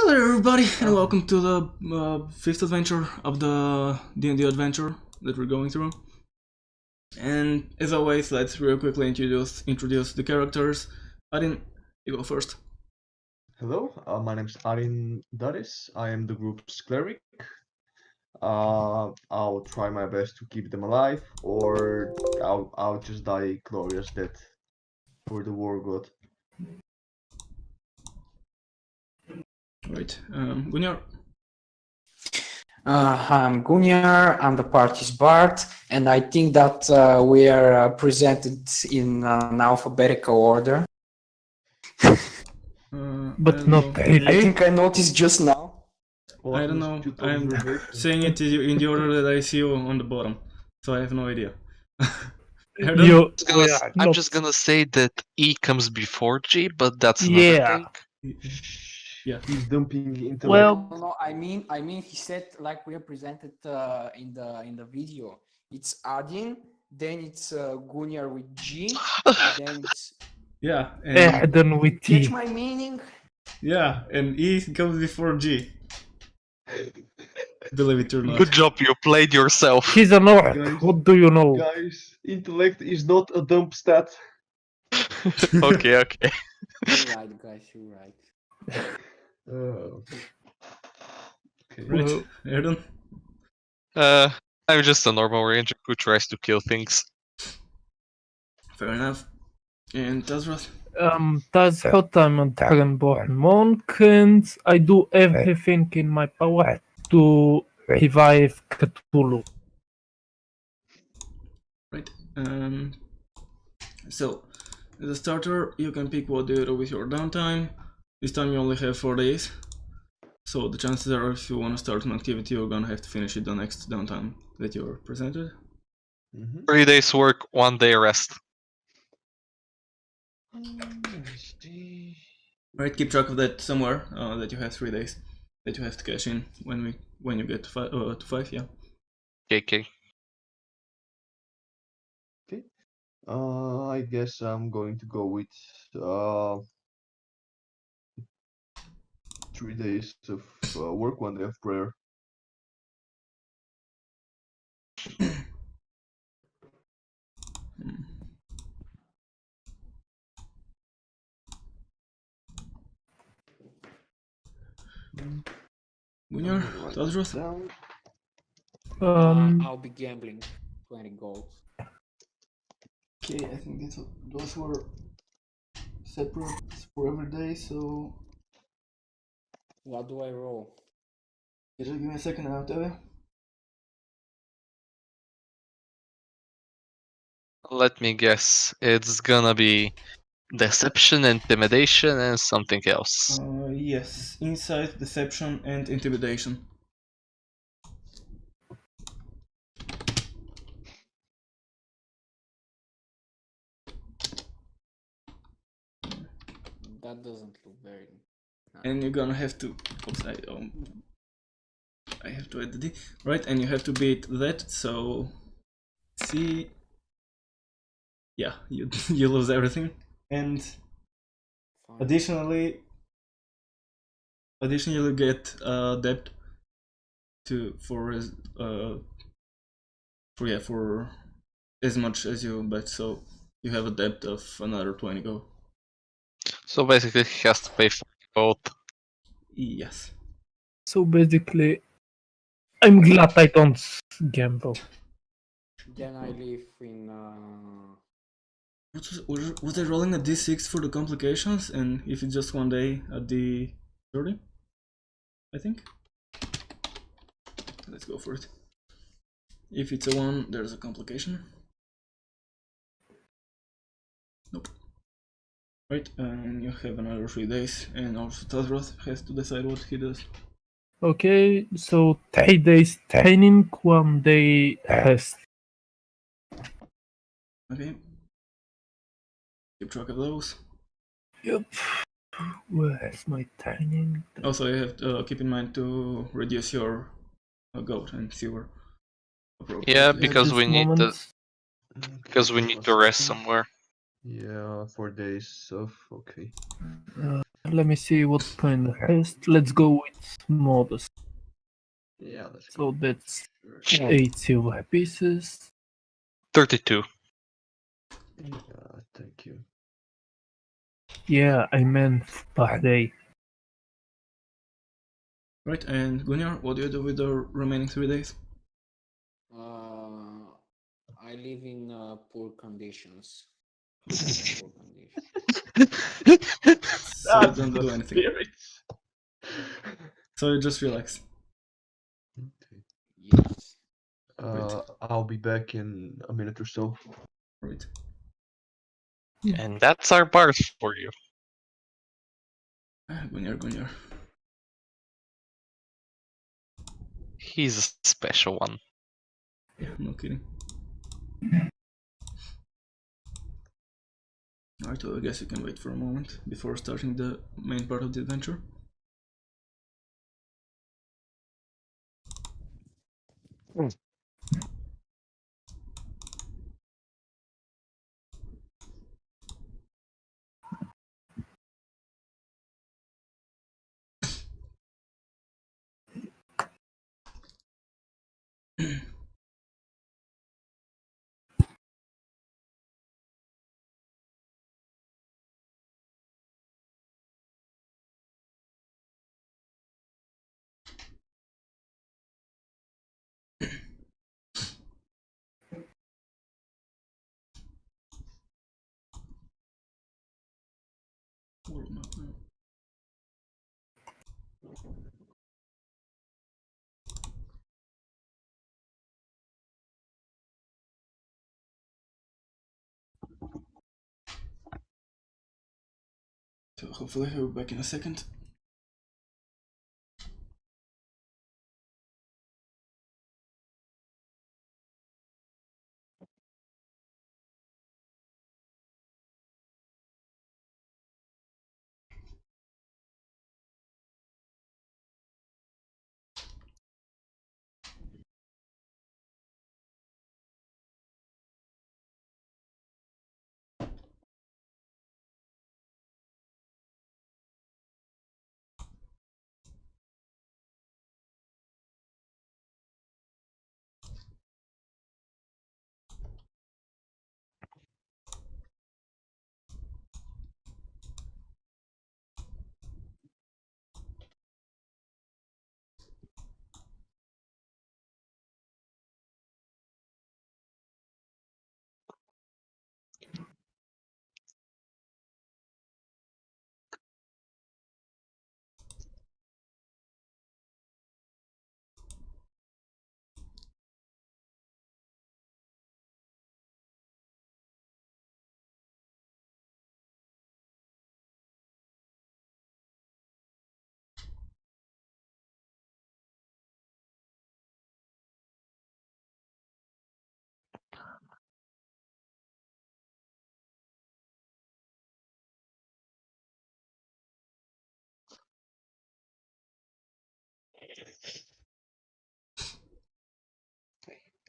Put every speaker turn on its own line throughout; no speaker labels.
Hello everybody, and welcome to the fifth adventure of the D&D adventure that we're going through. And as always, let's real quickly introduce the characters. Arin, you go first.
Hello, my name is Arin Daris. I am the group's cleric. I'll try my best to keep them alive, or I'll just die a glorious death for the war god.
Right, Gunnar.
I'm Gunnar, I'm the party's bard, and I think that we are presented in an alphabetical order.
But not
know.
really.
I think I noticed just now.
I don't know, I'm saying it in the order that I see you on the bottom, so I have no idea.
I'm just gonna say that E comes before G, but that's
Yeah.
thing.
Yeah.
He's dumping intellect.
Well,
No, I mean, he said like we are presented in the video. It's Adin, then it's Gunnar with G, then it's.
Yeah, and
Ehden with
Catch
T.
my meaning?
yeah, and E comes before G. Believe it or not.
Good job, you played yourself.
He's an orc.
Guys.
What do you know?
Guys, intellect is not a dump stat.
Okay.
You're right, guys, you're right.
Okay.
Right, Erden.
I'm just a normal ranger who tries to kill things.
Fair enough. And Tazrath?
تحط من Dragonborn Monkins. I do everything in my power to revive Cthulhu.
Right. So, as a starter, you can pick what you do with your downtime. This time you only have 4 days. So the chances are, if you want to start an activity, you're gonna have to finish it the next downtime that you're presented.
3 days work, 1 day rest.
Right, keep track of that somewhere, that you have 3 days that you have to cash in when you get to 5, yeah.
KK.
I guess I'm going to go with 3 days of work, 1 day of prayer.
Gunnar, Tazrath?
I'll be gambling 20 gold.
Okay, I think those were separate for every day, so
What do I roll?
just give me a second and I'll tell you.
Let me guess. It's gonna be deception, intimidation, and something else.
Yes, insight, deception, and intimidation.
That doesn't look very.
And you're gonna have to. Oops, I have to add the D. Right, and you have to beat that, so. See. Yeah, you you lose everything. And
Fine.
additionally get debt for as much as you bet, so you have a debt of another 20 gold.
So basically, he has to pay for both.
Yes.
So basically, I'm glad I don't gamble.
Then I live in.
Was I rolling a D6 for the complications, and if it's just 1 day, a D30? I think. Let's go for it. If it's a 1, there's a complication. Nope. Right, and you have another 3 days, and also Tazrath has to decide what he does.
Okay, so 3 days training, 1 day rest.
Okay. Keep track of those.
Yep. Where's my training?
Also, you have to keep in mind to reduce your gold and silver.
Yeah,
appropriately.
because we need to.
moment.
Because we need to rest somewhere.
Yeah, 4 days of okay.
Let me see what kind of haste. Let's go with modest.
Yeah, let's
So
go.
that's
Sure.
8 silver pieces.
32.
Thank you.
Yeah, I meant per day.
Right, and Gunnar, what do you do with the remaining 3 days?
I live in poor conditions. Poor conditions.
So you
That's
don't
the
do anything.
spirit.
So you just relax.
Yes.
I'll be back in a minute or so.
Right.
And that's our bars for you.
Gunnar.
He's a special one.
Yeah, no kidding. Alright, well, I guess you can wait for a moment before starting the main part of the adventure. World map now. So hopefully I'll be back in a second.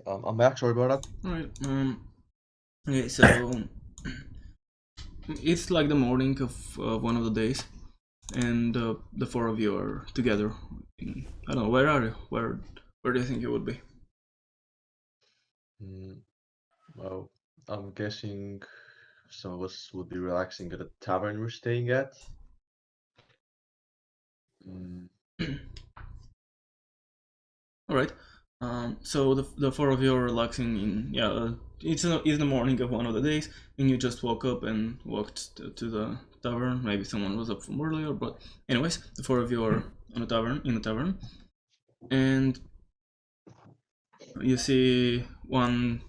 I'm back. Sorry about that.
Alright, okay, so it's like the morning of one of the days, and the 4 of you are together. I don't know, where are you? Where do you think you would be?
Well, I'm guessing some of us would be relaxing at a tavern we're staying at.
Alright, so the 4 of you are relaxing in, yeah, it's the morning of one of the days, and you just woke up and walked to the tavern. Maybe someone was up from earlier, but anyways, the 4 of you are in a tavern, and you see one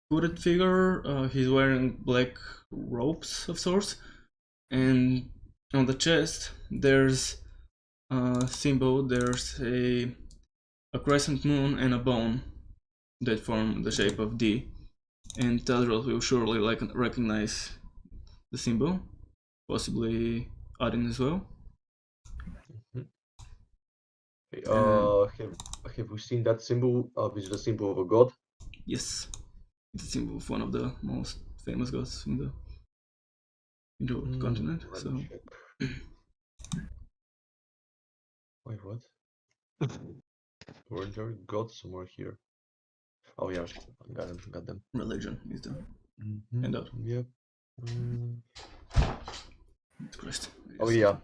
hooded figure. He's wearing black robes of sorts, and on the chest there's a symbol. There's a crescent moon and a bone that form the shape of D, and Tadril will surely recognize the symbol, possibly Odin as well.
Have we seen that symbol? Is it a symbol of a god?
Yes, it's a symbol of one of the most famous gods in the continent.
Let
So
me check. Wait, what? Weren't there gods somewhere here? Oh yeah, got them.
Religion is the
Mhm,
handout.
Yep.
Christ.
Oh yeah,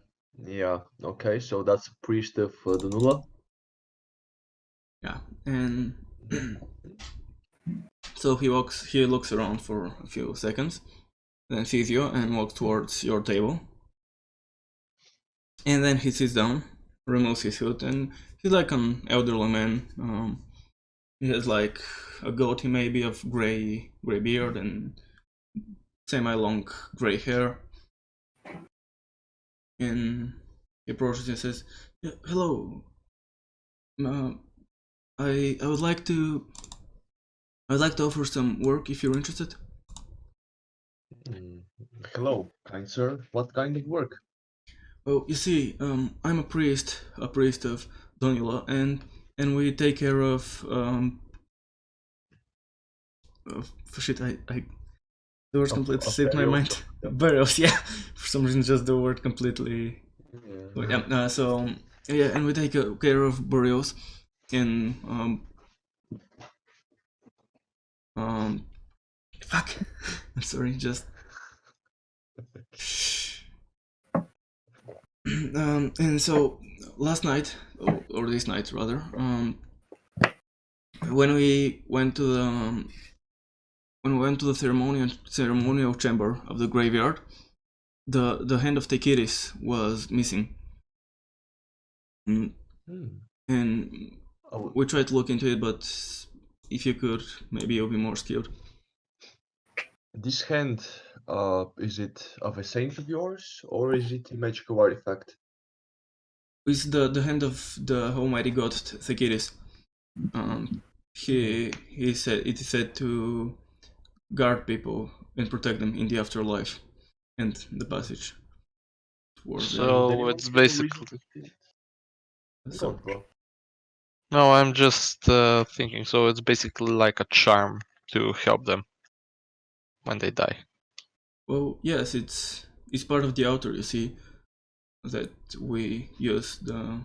yeah. Okay, so that's a priest of the Nula.
Yeah, and so he looks around for a few seconds, then sees you and walks towards your table. And then he sits down, removes his hood, and he's like an elderly man. He has like a goatee maybe of gray beard and semi-long gray hair. And he approaches and says, yeah, "Hello. I would like to offer some work if you're interested."
Hello, kind sir. What kind of work?
Well, you see, I'm a priest of Donula, and we take care of shit. The word completely slipped my mind. Burials, yeah. For some reason, just the word completely. Yeah. So yeah, and we take care of burials, and fuck. I'm sorry, just. And so last night, or this night rather, when we went to the ceremonial chamber of the graveyard, the hand of Thykides was missing. And we tried to look into it, but if you could, maybe you'll be more skilled.
This hand, is it of a saint of yours, or is it a magical artifact?
It's the hand of the almighty god Thykides. He said it is said to guard people and protect them in the afterlife and the passage towards
So it's basically.
So,
No, I'm just thinking. So it's basically like a charm to help them when they die.
well, yes, it's part of the altar. You see, that we use the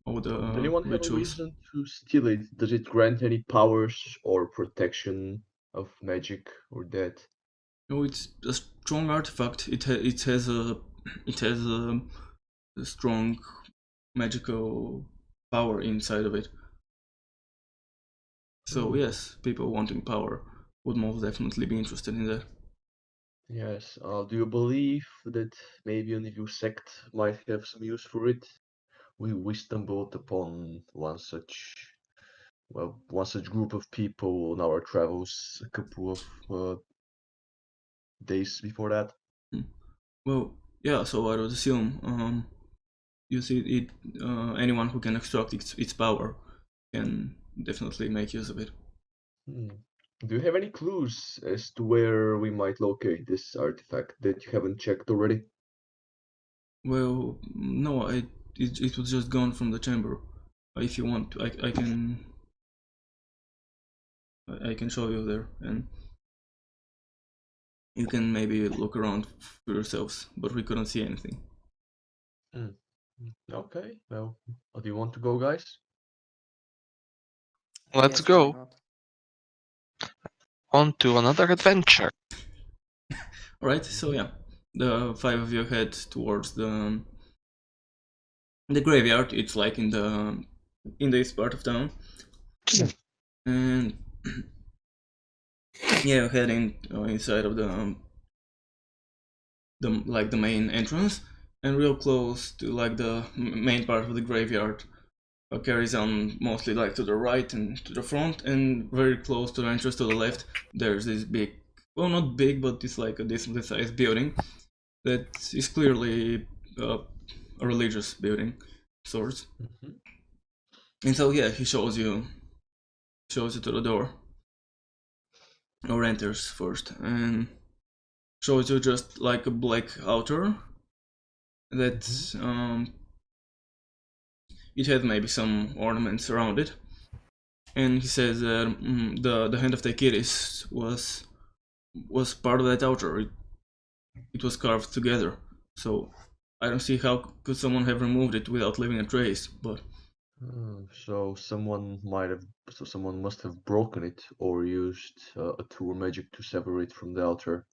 all the
Does anyone have a
rituals.
reason to steal it? Does it grant any powers or protection of magic or that?
No, it's a strong artifact. It has a strong magical power inside of it. So yes, people wanting power would most definitely be interested in that.
Yes. Do you believe that maybe any of your sect might have some use for it? We stumbled upon one such group of people on our travels a couple of days before that.
Well, yeah. So I would assume you see it. Anyone who can extract its power can definitely make use of it.
Do you have any clues as to where we might locate this artifact that you haven't checked already?
Well, no, it was just gone from the chamber. If you want, I can show you there, and you can maybe look around for yourselves. But we couldn't see anything.
Okay, well, do you want to go, guys?
Let's
Yes,
go
why not?
on to another adventure.
Alright, so yeah, the five of you head towards the graveyard. It's like in the east part of town, and yeah, heading inside of the main entrance, and real close to like the main part of the graveyard. Carries on mostly like to the right and to the front, and very close to the entrance to the left there's this big, well, not big, but it's like a decently sized building that is clearly a religious building of sorts. And so yeah, he shows you to the door, or enters first, and shows you just like a black altar that it has maybe some ornaments around it. And he says that the hand of Thykides was part of that altar. It was carved together. So I don't see how could someone have removed it without leaving a trace, but
So someone must have broken it or used a tool magic to sever it from the altar.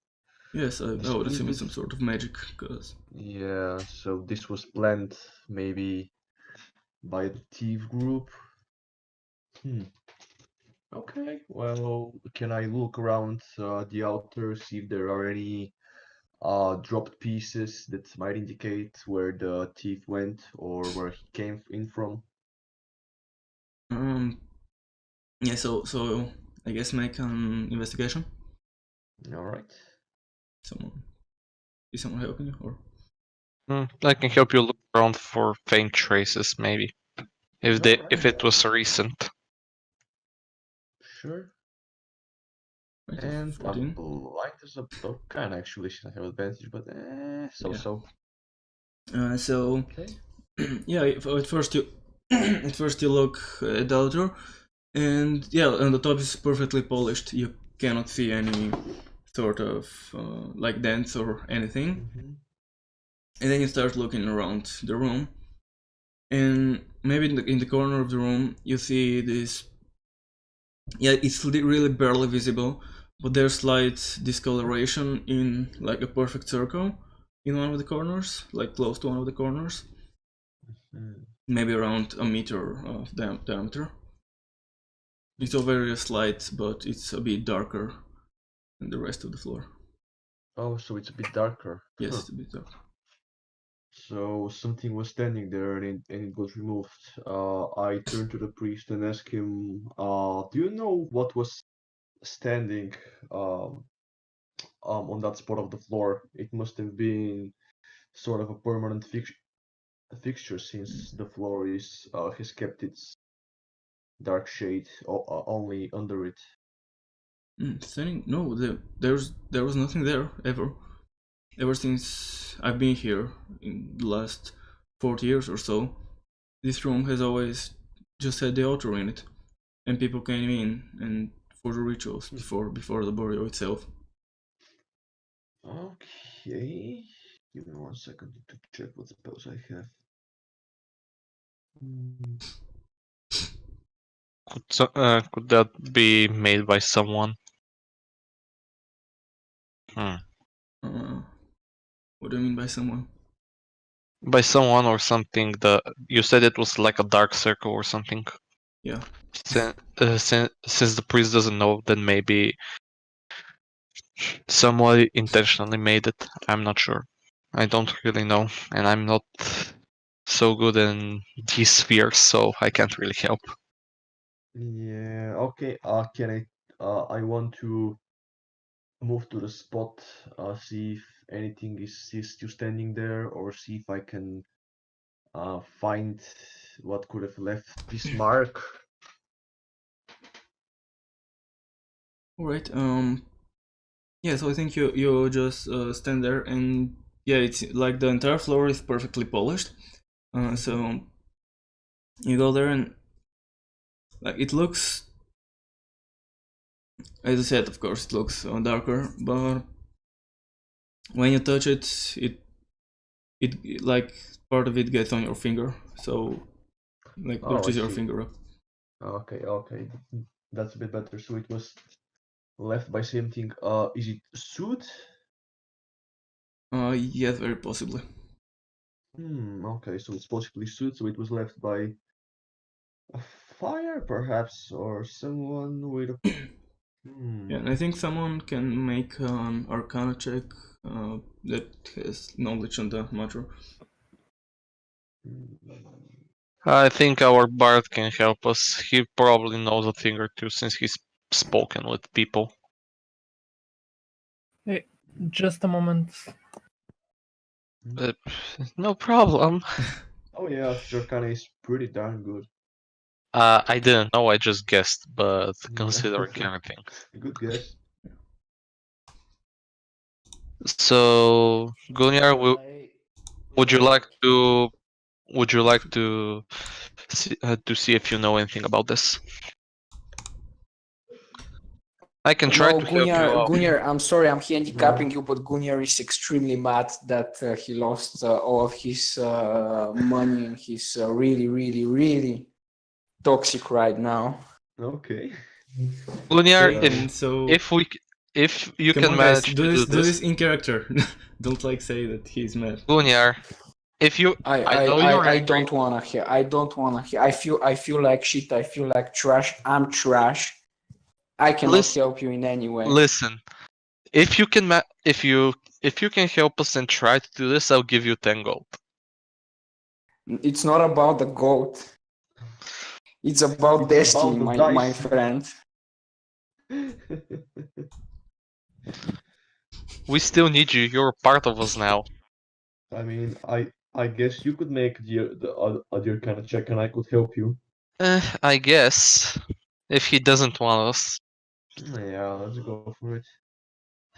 yes, I
This
would assume it's
previous-
some sort of magic, because
Yeah, so this was planned maybe by the thief group. Okay, well, can I look around the altar, see if there are any dropped pieces that might indicate where the thief went or where he came in from?
yeah. So I guess make an investigation.
All right.
Is someone helping you, or?
I can help you look around for faint traces, maybe. If
Alright.
it was recent.
Sure.
Right,
And I'm
14.
blind as a kind actually should have advantage, but so.
So
Okay.
yeah, at first you look at the altar, and yeah, and the top is perfectly polished. You cannot see any sort of like dents or anything. And then you start looking around the room, and maybe in the corner of the room you see this. Yeah, it's really barely visible, but there's slight discoloration in like a perfect circle in one of the corners, like close to one of the corners. Maybe around a meter of diameter. It's all very slight, but it's a bit darker than the rest of the floor.
Oh, so it's a bit darker.
Yes, it's a bit darker.
So something was standing there and it got removed. I turned to the priest and asked him, do you know what was standing on that spot of the floor? It must have been sort of a permanent fixture since the floor has kept its dark shade only under it.
Standing? No, there was nothing there ever. Ever since I've been here in the last 40 years or so, this room has always just had the altar in it, and people came in and for the rituals before the burial itself.
Okay, give me 1 second to check what spells I have.
Could that be made by someone?
What do you mean by someone?
By someone or something. You said it was like a dark circle or something.
Yeah.
Since the priest doesn't know, then maybe someone intentionally made it. I'm not sure. I don't really know, and I'm not so good in these spheres, so I can't really help.
Yeah, okay. I want to move to the spot, see if anything is still standing there, or see if I can find what could have left this mark.
Alright, yeah, so I think you just stand there, and yeah, it's like the entire floor is perfectly polished. So you go there and like it looks, as I said, of course, it looks darker, but when you touch it, it like part of it gets on your finger, so like touches your finger up.
Okay, that's a bit better. So it was left by something. Is it soot?
Yes, very possibly.
Okay, so it's possibly soot. So it was left by a fire, perhaps, or someone with a.
Yeah, and I think someone can make an Arcana check that has knowledge on the matter.
I think our bard can help us. He probably knows a thing or two since he's spoken with people.
Hey, just a moment.
No problem.
Oh yeah, Arcana is pretty darn good.
I didn't know, I just guessed, but considering everything.
Good guess.
So, Gunyar, would you like to see if you know anything about this? I can try
No,
to help you out.
Gunnar, I'm sorry, I'm handicapping you, but Gunnar is extremely mad that he lost all of his money and he's really, really, really toxic right now.
Okay.
Lunyar,
Okay,
if
and so
if we c- if you
come
can
on, guys,
manage to do
do
this,
this in character. Don't like say that he's mad.
Lunyar, if you, I know you're
I
angry.
don't wanna hear. I don't wanna hear. I feel like shit. I feel like trash. I'm trash. I cannot
Listen,
help you in any way.
listen. If you can, if you can help us and try to do this, I'll give you 10 gold.
It's not about the goat. It's about
It's
destiny,
about the
my
dice.
friend.
We still need you. You're a part of us now.
I mean, I guess you could make the other kind of check, and I could help you.
I guess if he doesn't want us,
Yeah, let's go for it.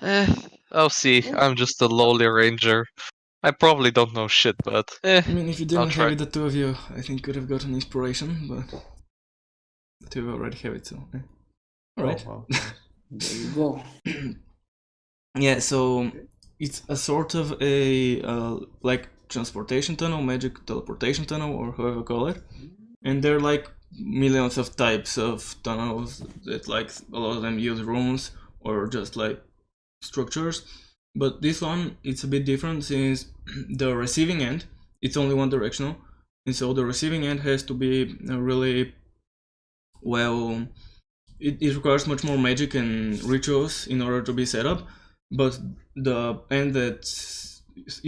eh, I'll see. I'm just a lowly ranger. I probably don't know shit, but
I mean, if you
I'll
didn't have
try.
it, the two of you, I think, could have gotten inspiration, but the two of you already have it, so. Alright.
Oh, wow, nice.
There you go.
Yeah, so
Okay.
it's a sort of a like transportation tunnel, magic teleportation tunnel, or however you call it. And there are like millions of types of tunnels that like a lot of them use rooms or just like structures. But this one it's a bit different since the receiving end it's only one directional, and so the receiving end has to be really well. It requires much more magic and rituals in order to be set up, but the end that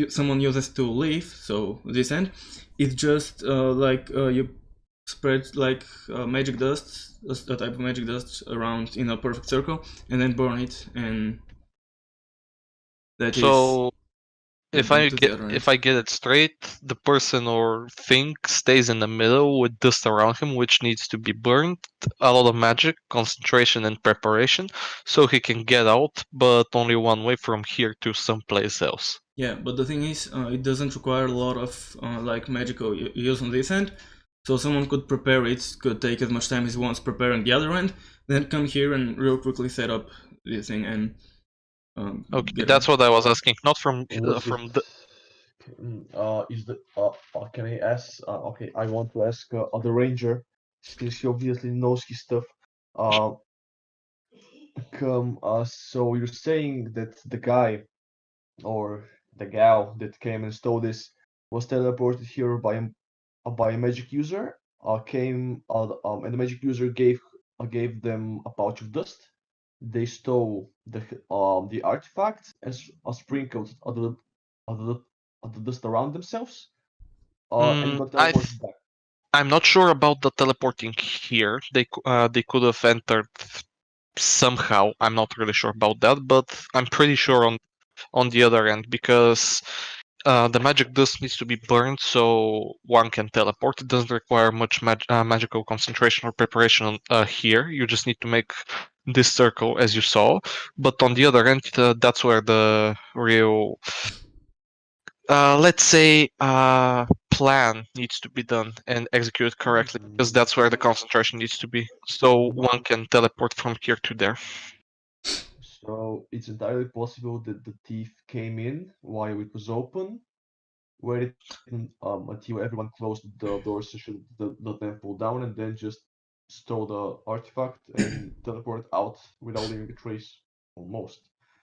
someone uses to leave, so this end, it's just you spread like magic dust, a type of magic dust around in a perfect circle, and then burn it, and that is
So if I
to the other end.
get it straight, the person or thing stays in the middle with dust around him, which needs to be burned, a lot of magic, concentration, and preparation, so he can get out, but only one way from here to someplace else.
Yeah, but the thing is, it doesn't require a lot of like magical use on this end. So someone could prepare it, could take as much time as he wants preparing the other end, then come here and real quickly set up this thing and
Okay,
get
that's
out.
what I was asking, not from
Was it?
from the.
Is the can I ask? Okay, I want to ask other ranger, since he obviously knows his stuff. Uh, so you're saying that the guy or the gal that came and stole this was teleported here by a magic user? And the magic user gave them a pouch of dust. They stole the artifact and sprinkled the dust around themselves. And
Mm,
got
I
teleported back.
I'm not sure about the teleporting here. They could have entered somehow. I'm not really sure about that, but I'm pretty sure on the other end because the magic dust needs to be burned so one can teleport. It doesn't require much magical concentration or preparation here. You just need to make this circle as you saw. But on the other end, that's where the real, let's say, plan needs to be done and executed correctly because that's where the concentration needs to be. So one can teleport from here to there.
So it's entirely possible that the thief came in while it was open, waited until everyone closed the doors to shut the temple down, and then just stole the artifact and teleported out without leaving a trace, almost.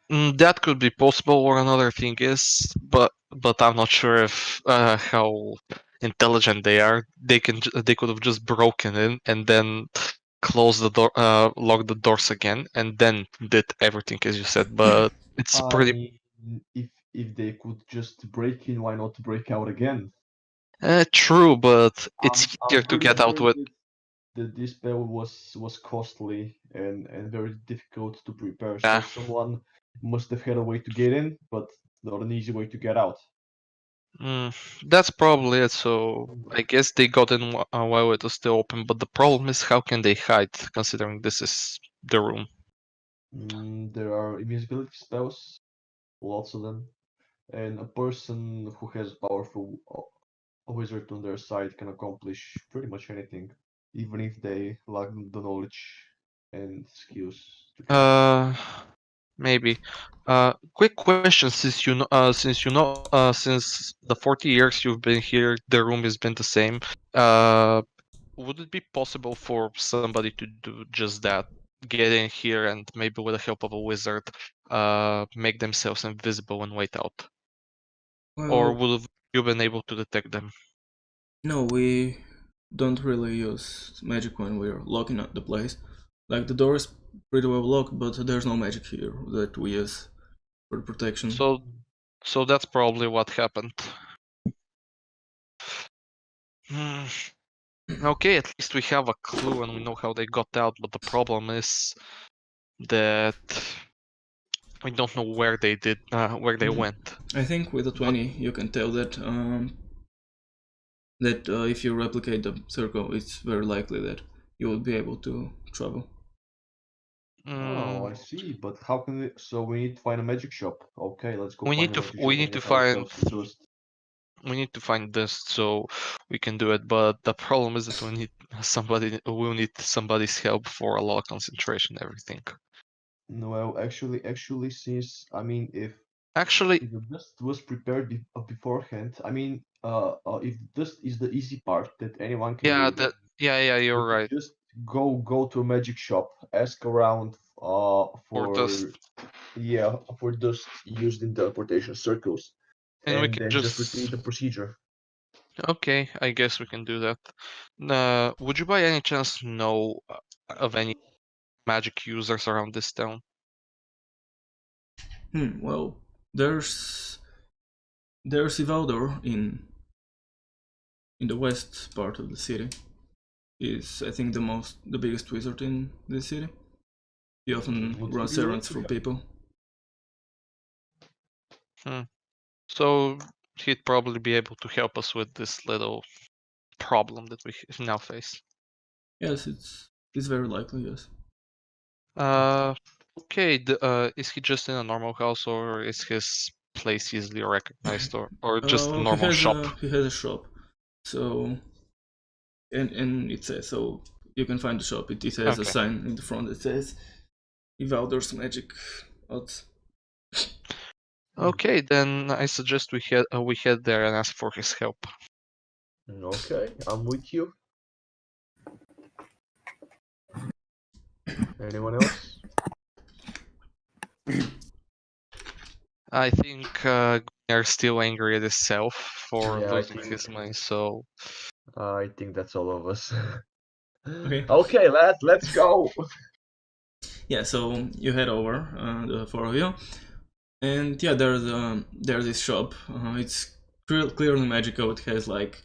That could be possible, or another thing is, but I'm not sure if how intelligent they are. They could have just broken in and then closed the door, locked the doors again, and then did everything as you said. But it's
I
pretty
mean, if they could just break in, why not break out again?
true, but it's easier
I'm
to
pretty
get out
sure
with.
that this spell was costly and very difficult to prepare. So
Yeah,
someone must have had a way to get in, but not an easy way to get out.
that's probably it. So I guess they got in while it was still open. But the problem is, how can they hide, considering this is the room?
There are invisibility spells, lots of them, and a person who has powerful a wizard on their side can accomplish pretty much anything, even if they lack the knowledge. and skills to count.
Maybe. Quick question: since the 40 years you've been here, the room has been the same. Would it be possible for somebody to do just that? Get in here and maybe with the help of a wizard, make themselves invisible and wait out? Or
Well,
would have you been able to detect them?
no, we don't really use magic when we're locking up the place. Like, the door is pretty well locked, but there's no magic here that we use for protection.
So that's probably what happened. Hmm. Okay, at least we have a clue and we know how they got out, but the problem is that we don't know where they went.
I think with a 20 you can tell that if you replicate the circle, it's very likely that you will be able to travel.
Oh, I see. But how can we? So we need to find a magic shop. Okay, let's go
We
find
need
a
to
magic
we
shop
need
and
to
get
find
ourselves some dust.
we need to find this so we can do it. But the problem is that we need somebody's help for a lot of concentration, everything.
No, well, actually, since I mean,
Actually,
if the dust was prepared beforehand, I mean, if dust is the easy part that anyone can
yeah,
do, we
you're
can
right.
just go to a magic shop, ask around
Or dust,
for dust used in teleportation circles,
and we
and
can
then just
just.
repeat the procedure.
Okay, I guess we can do that. Would you by any chance know of any magic users around this town?
Well, there's Ivaldor in the west part of the city. Is, I think, the biggest wizard in the city. He often
Would he
runs
be willing
errands
to
for
help?
people.
So he'd probably be able to help us with this little problem that we now face.
Yes, it's very likely, yes.
Okay. Is he just in a normal house, or is his place easily recognized, or just a
Well,
normal shop?
he has a shop, so and it says, so you can find the shop. It has a
Okay.
sign in the front that says Ivaldor's Magic Odds.
Okay, then I suggest we head there and ask for his help.
Okay, I'm with you. Anyone else?
I think they're still angry at himself for
Yeah,
losing his money, so
I think that's all of us.
Okay.
Okay, let's go.
Yeah, so you head over, the four of you, and yeah, there's this shop. It's clearly magical. It has like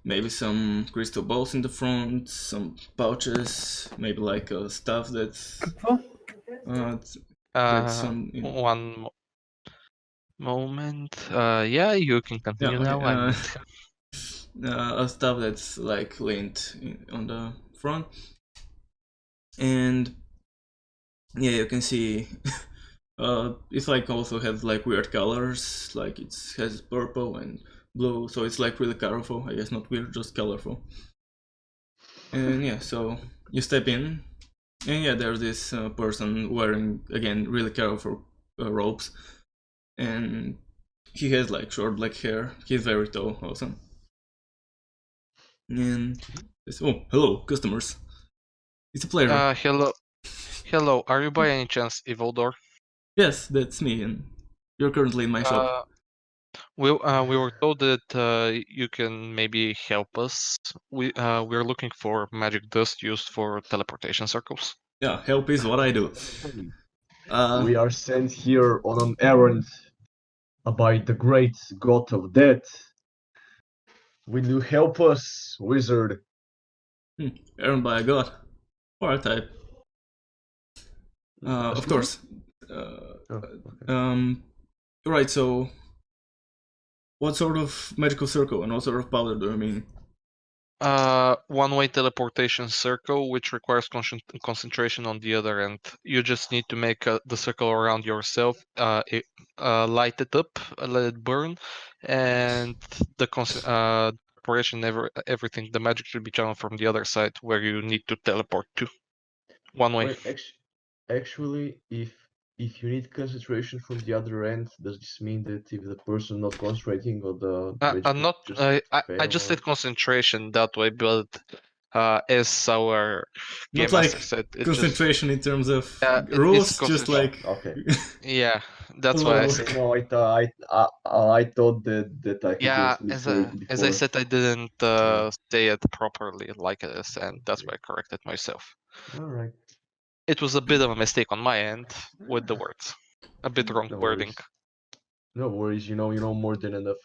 maybe some crystal balls in the front, some pouches, maybe like stuff that's some
one moment. Yeah, you can continue
okay.
now. I need.
Stuff that's like lint on the front, and yeah, you can see it's like also has like weird colors, like it has purple and blue, so it's like really colorful. I guess not weird, just colorful. And yeah, so you step in, and yeah, there's this person wearing, again, really colorful robes, and he has like short black hair. He's very tall also. And oh, hello customers, it's a pleasure.
Hello. Are you by any chance Evildor?
Yes, that's me, and you're currently in my shop.
We were told that you can maybe help us. We're looking for magic dust used for teleportation circles.
Yeah, help is what I do.
We are sent here on an errand by the great god of death. Will you help us, wizard?
Earned by a god or a type. Of course. Right, so what sort of magical circle and what sort of powder do you mean?
One-way teleportation circle, which requires concentration on the other end. You just need to make the circle around yourself, light it up, let it burn, and the teleportation, everything, the magic should be channeled from the other side where you need to teleport to. one way.
Wait, actually, if you need concentration from the other end, does this mean that if the person not concentrating or the magic
I'm
will
not.
just
I
fail?
just
Or...
said concentration that way, but as our game
Not
master
like
said, it just
concentration in terms of
it's
rules, just
concentration.
like
Okay.
Yeah, that's
a
why
lot
I
of
said.
work.
No, I thought that I could
Yeah,
just look for it
as I
before.
said, I didn't
Yeah.
say it properly like this, and that's why I corrected myself.
All right.
It was a bit of a mistake on my end with the words, a bit wrong
No
wording.
worries. No worries. You know more than enough.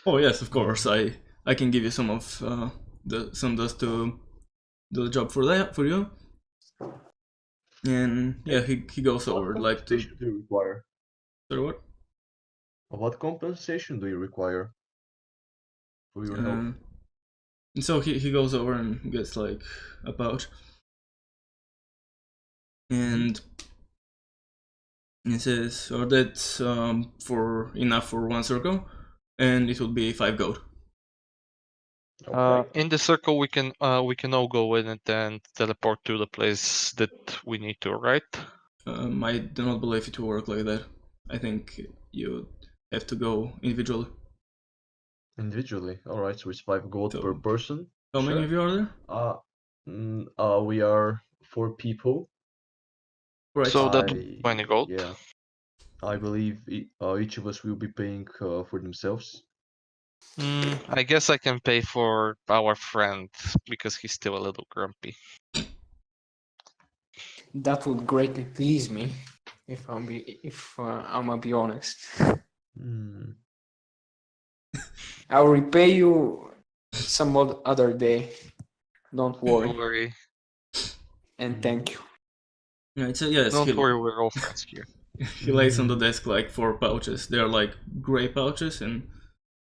Oh yes, of course. I can give you some of some dust to do the job for you. And yeah, he goes
What
over like to.
compensation do you require?
Sorry, what?
What compensation do you require for your help?
And so he goes over and gets like a pouch, and he says, "Oh, that's for enough for 1 circle, and it would be 5 gold."
Okay.
In the circle, we can all go in and then teleport to the place that we need to, right?
I do not believe it will work like that. I think you have to go individually.
Individually. All right. So it's 5 gold
So,
per person.
how many of you are there?
We are 4 people.
Right.
So that 20 gold.
Yeah. I believe each of us will be paying for themselves.
I guess I can pay for our friend because he's still a little grumpy.
That would greatly please me, if I'm gonna be honest.
Hmm.
I'll repay you some other day. Don't worry.
Don't worry.
And thank you.
Right. So yes,
Don't worry, we're all friends here.
he lays on the desk like 4 pouches. They are like gray pouches and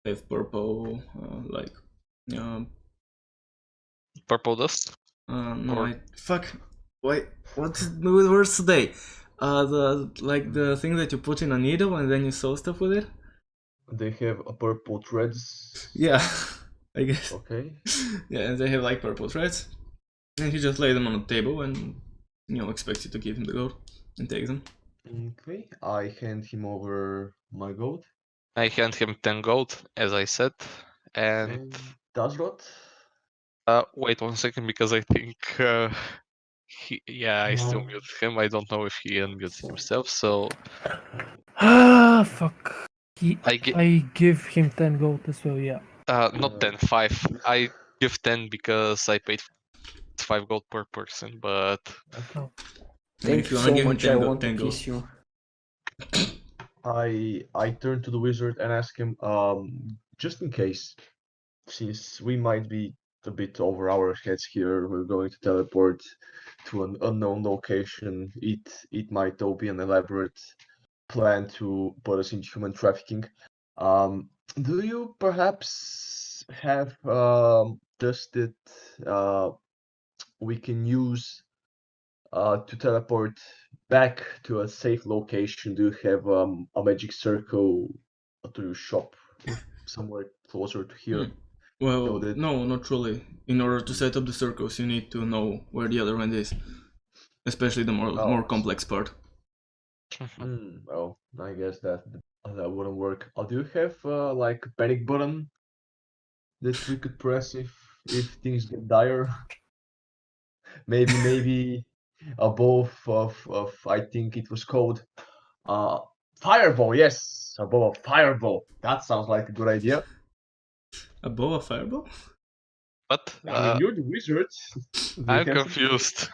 they have purple like
Purple dust?
no,
Or-
fuck. Wait, what's the words today? The thing that you put in a needle and then you sew stuff with it.
They have a purple threads.
Yeah, I guess.
Okay.
Yeah, and they have like purple threads, and he just lays them on the table and expects you to give him the gold and takes them.
Okay. I hand him over my gold.
I hand him 10 gold, as I said. And
does what?
wait 1 second, because I think I still mute him. I don't know if he unmutes himself, so
Ah, fuck.
I
give him 10 gold as well, yeah.
not 10, 5. I give 10 because I paid 5 gold per person, but
I mean,
Thank
if
you
you wanna
so
give him
much. I
10
want to
10 gold.
kiss you.
I turn to the wizard and ask him, just in case, since we might be a bit over our heads here, we're going to teleport to an unknown location. It might all be an elaborate plan to put us into human trafficking. Do you perhaps have dust that we can use to teleport back to a safe location? Do you have a magic circle to your shop or somewhere closer to here?
Well,
that...
no, not really. In order to set up the circles, you need to know where the other end is, especially the more complex part.
Well, I guess that wouldn't work. Do you have like a panic button that we could press if things get dire? maybe a bow of I think it was called fireball. Yes, a bow of fireball. That sounds like a good idea.
A bow of fireball?
But
I mean, you're the wizard.
I'm confused.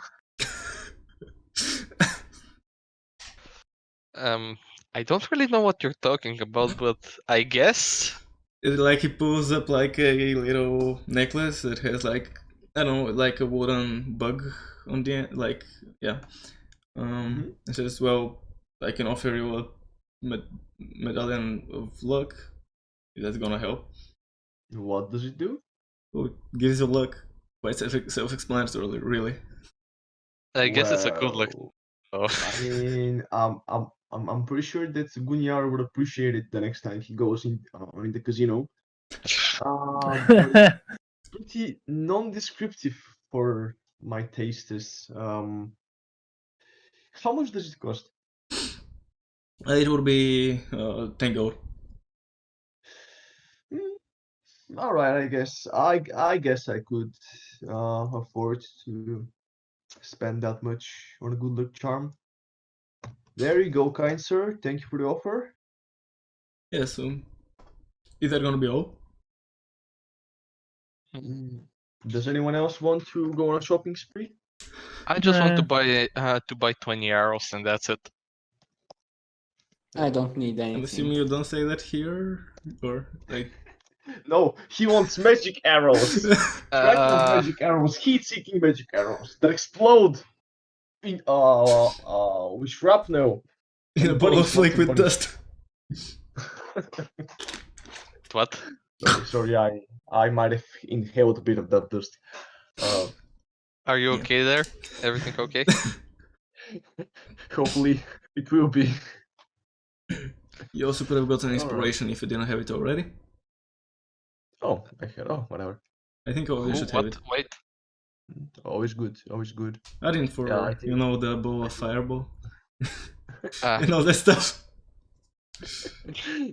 I don't really know what you're talking about, but I guess
It's like he pulls up like a little necklace that has like, I don't know, like a wooden bug on the end, like, yeah. It says, well, I can offer you a medallion of luck. That's gonna help.
What does it do?
Well, it gives you luck. Quite self-explanatory, really.
I guess it's a good luck. Oh.
I mean, I'm pretty sure that Gunyar would appreciate it the next time he goes in the casino. But it's pretty non-descriptive for my taste is. How much does it cost?
It would be 10 gold.
All right, I guess I could afford to spend that much on a good luck charm. There you go, kind sir. Thank you for the offer.
Yeah, so is that gonna be all?
Does anyone else want to go on a shopping spree?
I just want to
Nah.
buy 20 arrows and that's it.
I don't need
I'm assuming
anything.
you don't say that here, or like.
No, he wants magic arrows. Right now, magic arrows, heat-seeking magic arrows that explode in with shrapnel.
In a
And
ball
bunnies,
of
lots of
liquid
bunnies.
dust.
What?
Sorry, I might have inhaled a bit of that dust.
Are you
Yeah.
okay there? Everything okay?
Hopefully, it will be.
You also could have gotten
Alright.
inspiration if you didn't have it already.
Oh, I had. Oh, whatever.
I think you should have it.
Wait.
Always good. Always good.
I didn't for
Yeah, I think-
you know, the ball of fireball
Ah,
and all that stuff.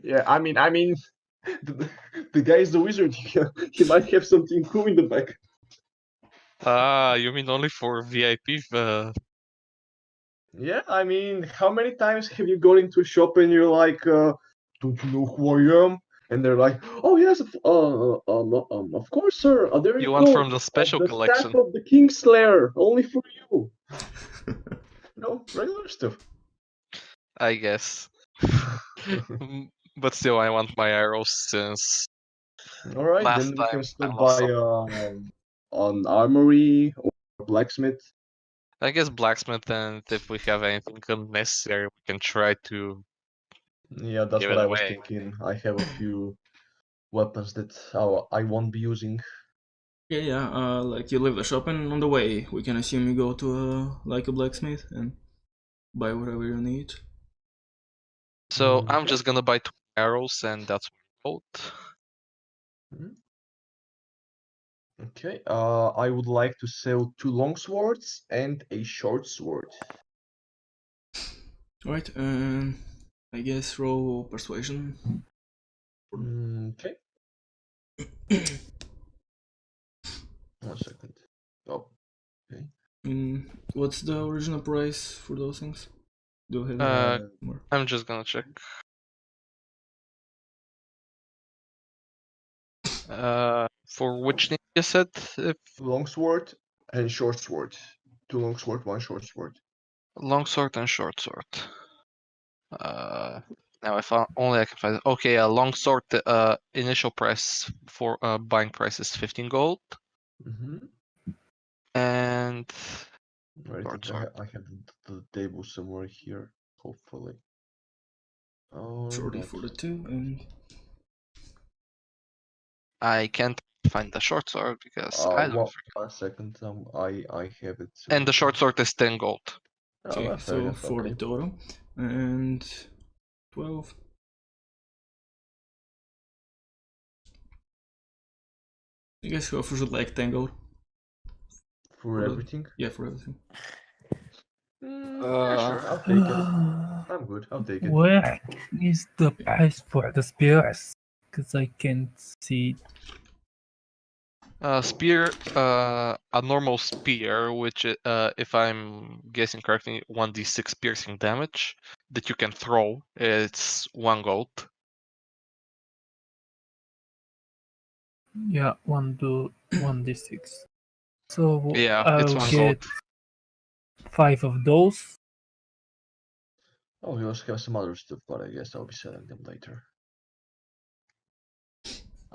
Yeah, I mean, the guy is the wizard. He might have something cool in the back.
you mean only for VIP?
Yeah, I mean, how many times have you gone into a shop and you're like, "Don't you know who I am?" And they're like, "Oh yes, of course, sir. There
You
you
want
go.
from the special
the
collection.
staff of the Kingslayer, only for you." No, regular stuff.
I guess. But still, I want my arrows since
All right,
last
then we
time
can
I
stop
lost
by
some.
an armory or a blacksmith.
I guess blacksmith, and if we have anything unnecessary, we can try to.
Yeah, that's
Give
what
it
I was
away.
thinking. I have a few weapons that I won't be using.
Yeah, like you leave the shop and on the way we can assume you go to like a blacksmith and buy whatever you need.
So I'm
Okay.
just gonna buy 2 arrows, and that's what
Okay, I would like to sell 2 long swords and a short sword.
Alright, and I guess roll persuasion.
Okay. 1 second. Oh, okay.
What's the original price for those things? Do you have more?
I'm just gonna check. For which name you said? If
Long sword and short sword. 2 long sword, 1 short sword.
long sword and short sword. Now if only I can find it. Okay, a long sword. Initial price for buying price is 15 gold, and
I
short
think
sword.
I have the table somewhere here, hopefully. Oh,
Shorty
not.
for the 2 and
I can't find the short sword because I don't.
1 second. I have it.
And the
somewhere.
short sword is 10 gold.
okay,
Fair
so
enough,
40
okay.
total and 12. I guess you offer should like 10 gold.
For everything?
Yeah, for everything.
Yeah, sure, I'll take it. I'm good, I'll take it.
Where is the price for the spears? Because I can't see.
Spear, a normal spear, which if I'm guessing correctly, 1d6 piercing damage that you can throw. It's 1 gold.
Yeah, 1d6. So
Yeah, it's
I'll
1
get
gold.
5 of those.
Oh, we also have some other stuff, but I guess I'll be selling them later.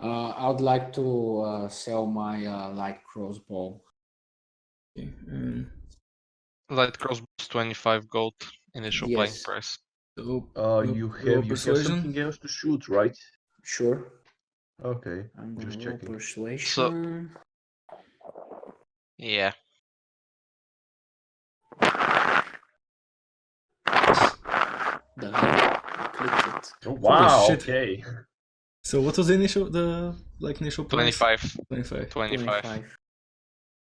I would like to sell my light crossbow.
Okay, and
Light crossbow is 25 gold initial buying
Yes.
price.
so
You
roll
have
persuasion.
something else to shoot, right?
Sure.
Okay,
I'm gonna
just
roll
checking.
persuasion.
Yeah.
Done. I clicked it.
Oh, wow,
shit.
okay.
So what was the initial price?
25.
25.
25.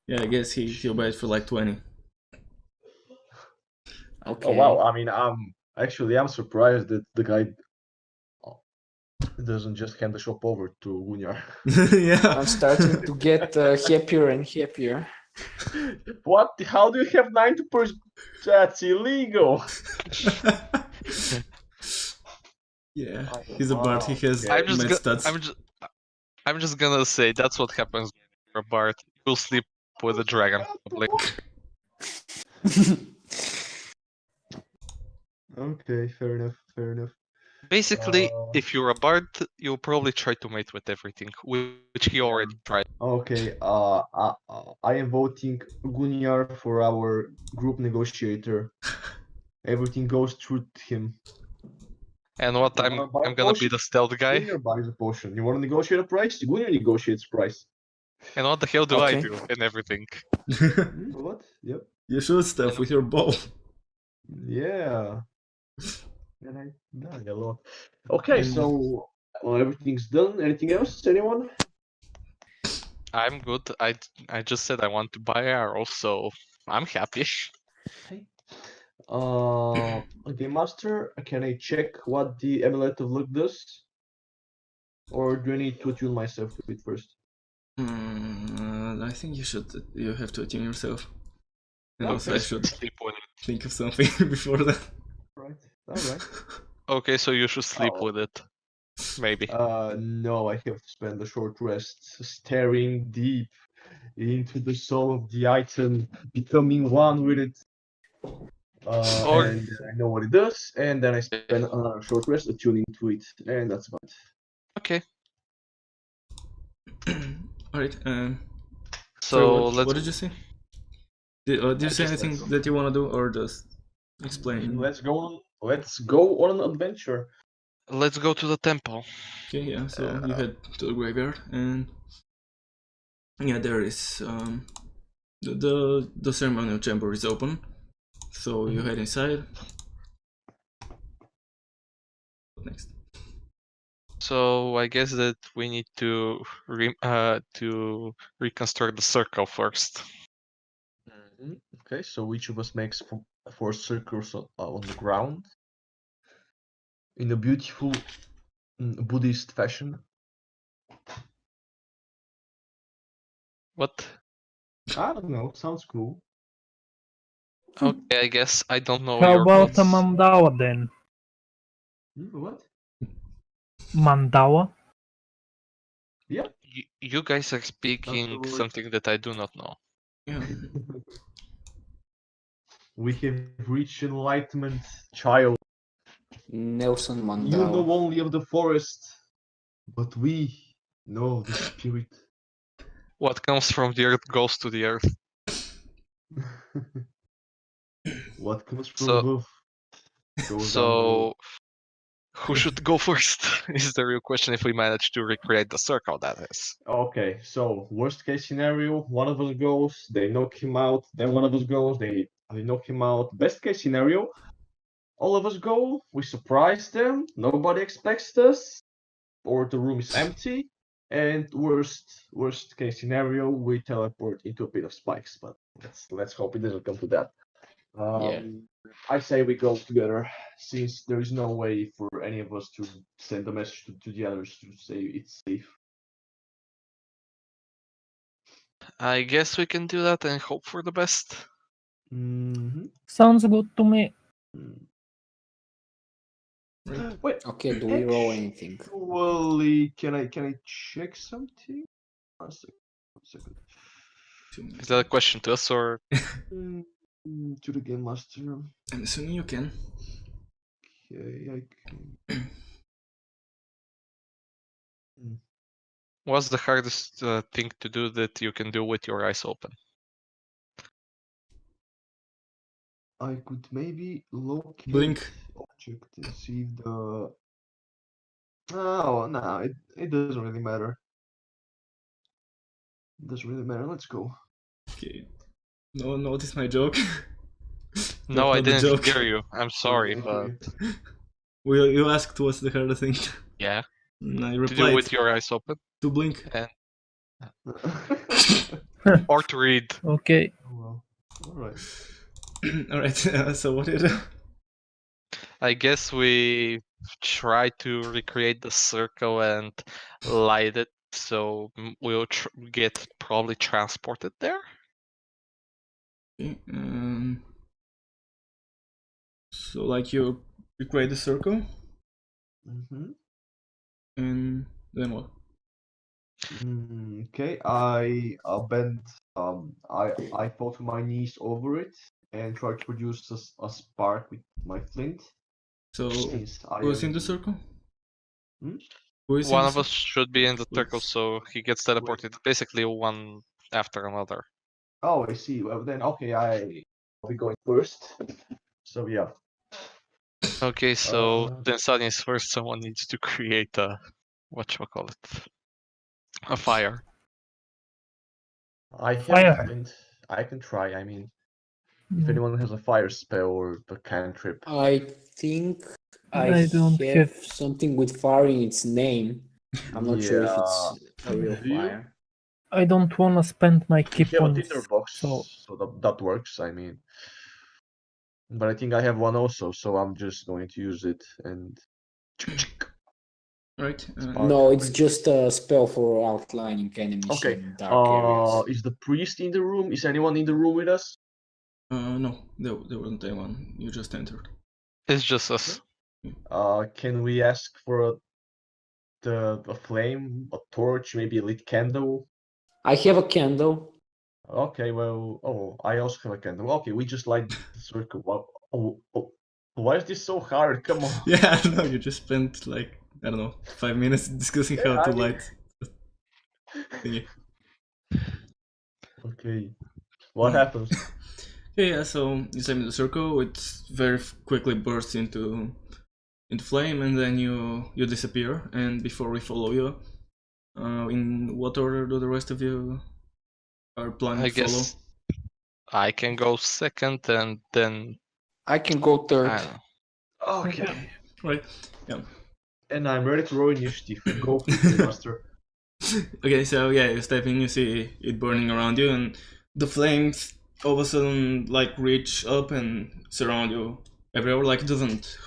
Yeah, I guess he'll buy it for like 20.
Okay.
Oh wow! I mean, I'm surprised that the guy doesn't just hand the shop over to Gunjar.
Yeah.
I'm starting to get happier and happier.
What? How do you have 90%? That's illegal.
Yeah,
Oh,
he's a bard. He
wow,
has
okay.
mad stats.
I'm just gonna say that's what happens when you're a bard. You'll sleep with a dragon, probably.
Okay, fair enough. Fair enough.
Basically,
Uh,
if you're a bard, you'll probably try to mate with everything, which he already tried.
Okay. I am voting Gunjar for our group negotiator. Everything goes through him.
And what
You
I'm
wanna buy a
gonna be
potion?
the stealth guy.
Gunjar buys a potion. You want to negotiate a price? Gunjar negotiates price.
And what the hell do I
Okay.
do in everything?
What? Yep.
You shoot stuff with your bow.
Yeah. And I died a lot. Okay,
And-
so everything's done. Anything else? Anyone?
I'm good. I just said I want to buy arrows, so I'm happy.
Okay. Game Master, can I check what the Amulet of Luck does? Or do I need to attune myself to it first?
I think you have to attune yourself. And
Okay.
also I should
Sleep with it.
think of something before that.
Right. Alright.
Okay, so you should sleep
Oh.
with it. Maybe.
No, I have to spend a short rest staring deep into the soul of the item, becoming one with it.
Or-
And then I know what it does, and then I spend another short rest attuning to it, and that's about it.
Okay.
Alright,
So
what,
let's.
what did you say? Did you say
just
anything
let's-
that you want to do, or just explain?
Let's go on an adventure.
Let's go to the temple.
Okay, yeah, so you head to the graveyard, and yeah, there is the ceremonial chamber is open, so you head inside. What next?
So I guess that we need to reconstruct the circle first.
Okay, so each of us makes four circles on the ground in a beautiful Buddhist fashion.
What?
I don't know, sounds cool.
Okay, I guess I don't know
How
your
about a
gods.
mandala then?
What?
Mandala?
You guys are speaking
Afterwards.
something that I do not know.
Yeah,
We have reached enlightenment, child.
Nelson
You know
Mandela.
only of the forest, but we know the spirit.
What comes from the earth goes to the earth.
What comes from
So-
above goes down below.
So who should go first is the real question if we manage to recreate the circle, that is.
Okay, so worst case scenario, one of us goes, they knock him out, then one of us goes, they knock him out. Best case scenario, all of us go, we surprise them, nobody expects us, or the room is empty. And worst case scenario, we teleport into a pit of spikes, but let's hope it doesn't come to that.
Yeah.
I say we go together, since there is no way for any of us to send a message to the others to say it's safe.
I guess we can do that and hope for the best.
Mm-hmm.
Sounds good to me.
Wait,
Okay, do we roll anything?
actually, can I check something? One second.
Is that a question to us or?
To the game master.
I'm assuming you can.
Okay, I can.
What's the hardest thing to do that you can do with your eyes open?
I could maybe locate
Blink.
object and see if the. Oh no, it doesn't really matter. It doesn't really matter. Let's go.
Okay. No one noticed my joke.
No, I
not the
didn't
joke.
hear you. I'm sorry,
Okay.
but
Well, you asked what's the hardest thing.
yeah.
And I
To do
replied
with your eyes open.
to blink.
And Or to read.
Okay.
Well, alright.
Alright, so what is it?
I guess we try to recreate the circle and light it, so we'll get probably transported there.
Okay, so like you create a circle,
Mm-hmm.
and then what?
Okay, I bend I fall to my knees over it and try to produce a spark with my flint.
So
Since I
who is in
am
the circle?
Hmm?
Who is in
One
the
of us should be in the circle,
Let's-
so he gets teleported. Basically, one after another.
Oh, I see. Well then, okay, I'll be going first. So yeah.
Okay, so
Uh,
then suddenly is first someone needs to create a whatchamacallit, a fire.
I have
Fire.
a flint. I can try. I mean, if
Mm,
anyone has a fire spell or a cantrip.
I think
I don't have.
something with fire in its name. I'm not sure if
Yeah.
it's a real
Do you?
fire.
I don't wanna spend my
We
key
have a tinder
points.
box,
So
so that works. I mean, but I think I have one also, so I'm just going to use it and.
Right.
No, it's just a spell for outlining enemies
Okay.
in dark areas.
Is the priest in the room? Is anyone in the room with us?
No, there wasn't anyone. You just entered.
It's just us.
Can we ask for a flame, a torch, maybe a lit candle?
I have a candle.
Okay, well, oh, I also have a candle. Okay, we just light the circle up. Oh, why is this so hard? Come on.
Yeah, I don't know. You just spent like I don't know 5 minutes discussing
Yeah,
how to
I mean-
light thingy.
Okay, what happens?
Yeah, so you send me the circle. It very quickly bursts into flame, and then you disappear. And before we follow you, in what order do the rest of you are planning
I
to follow?
guess I can go second, and then
I can go third.
I don't know.
Okay,
Right. Yeah.
and I'm ready to roll initiative. Go for it, Master.
Okay, so yeah, you step in, you see it burning around you, and the flames all of a sudden like reach up and surround you everywhere. Like it doesn't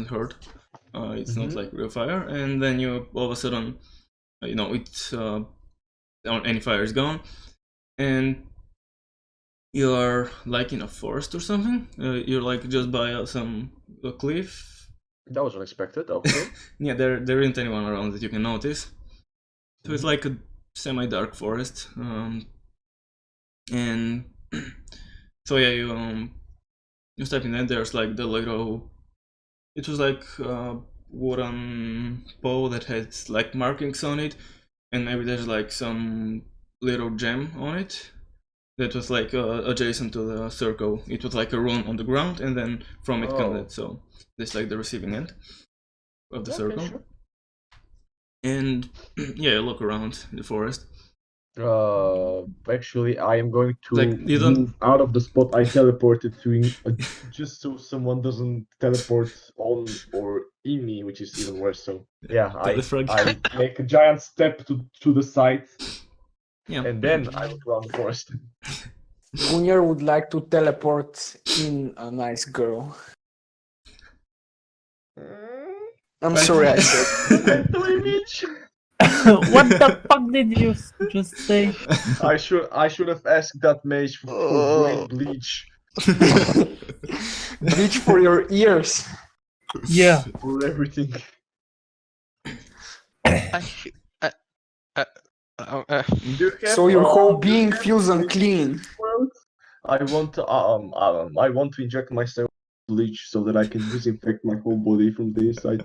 hurt. It's not like real fire, and then you all of a sudden, it's any fire is gone, and you're like in a forest or something. You're like just by a cliff.
That was unexpected. Okay.
Yeah, there isn't anyone around that you can notice. So it's like a semi-dark forest, and so yeah, you step in and there's like the little. It was like a wooden pole that has like markings on it, and maybe there's like some little gem on it that was like adjacent to the circle. It was like a rune on the ground, and then from it comes it. So that's like the receiving end of the circle.
Sure.
And yeah, you look around the forest.
Actually, I am going to
Like, you don't-
move out of the spot I teleported to, just so someone doesn't teleport on or in me, which is even worse. So yeah,
Telefrag.
I make a giant step to the side,
Yeah.
and then I look around the forest.
Gunjar would like to teleport in a nice girl. I'm sorry, I said.
Mental image.
What the fuck did you just say?
I should have asked that mage for brain bleach
Bleach for your ears.
Yeah.
for everything.
Uh,
Do you have,
So your whole
do you
being
have
feels
bleach
unclean.
world? I want to inject myself with bleach so that I can disinfect my whole body from the inside.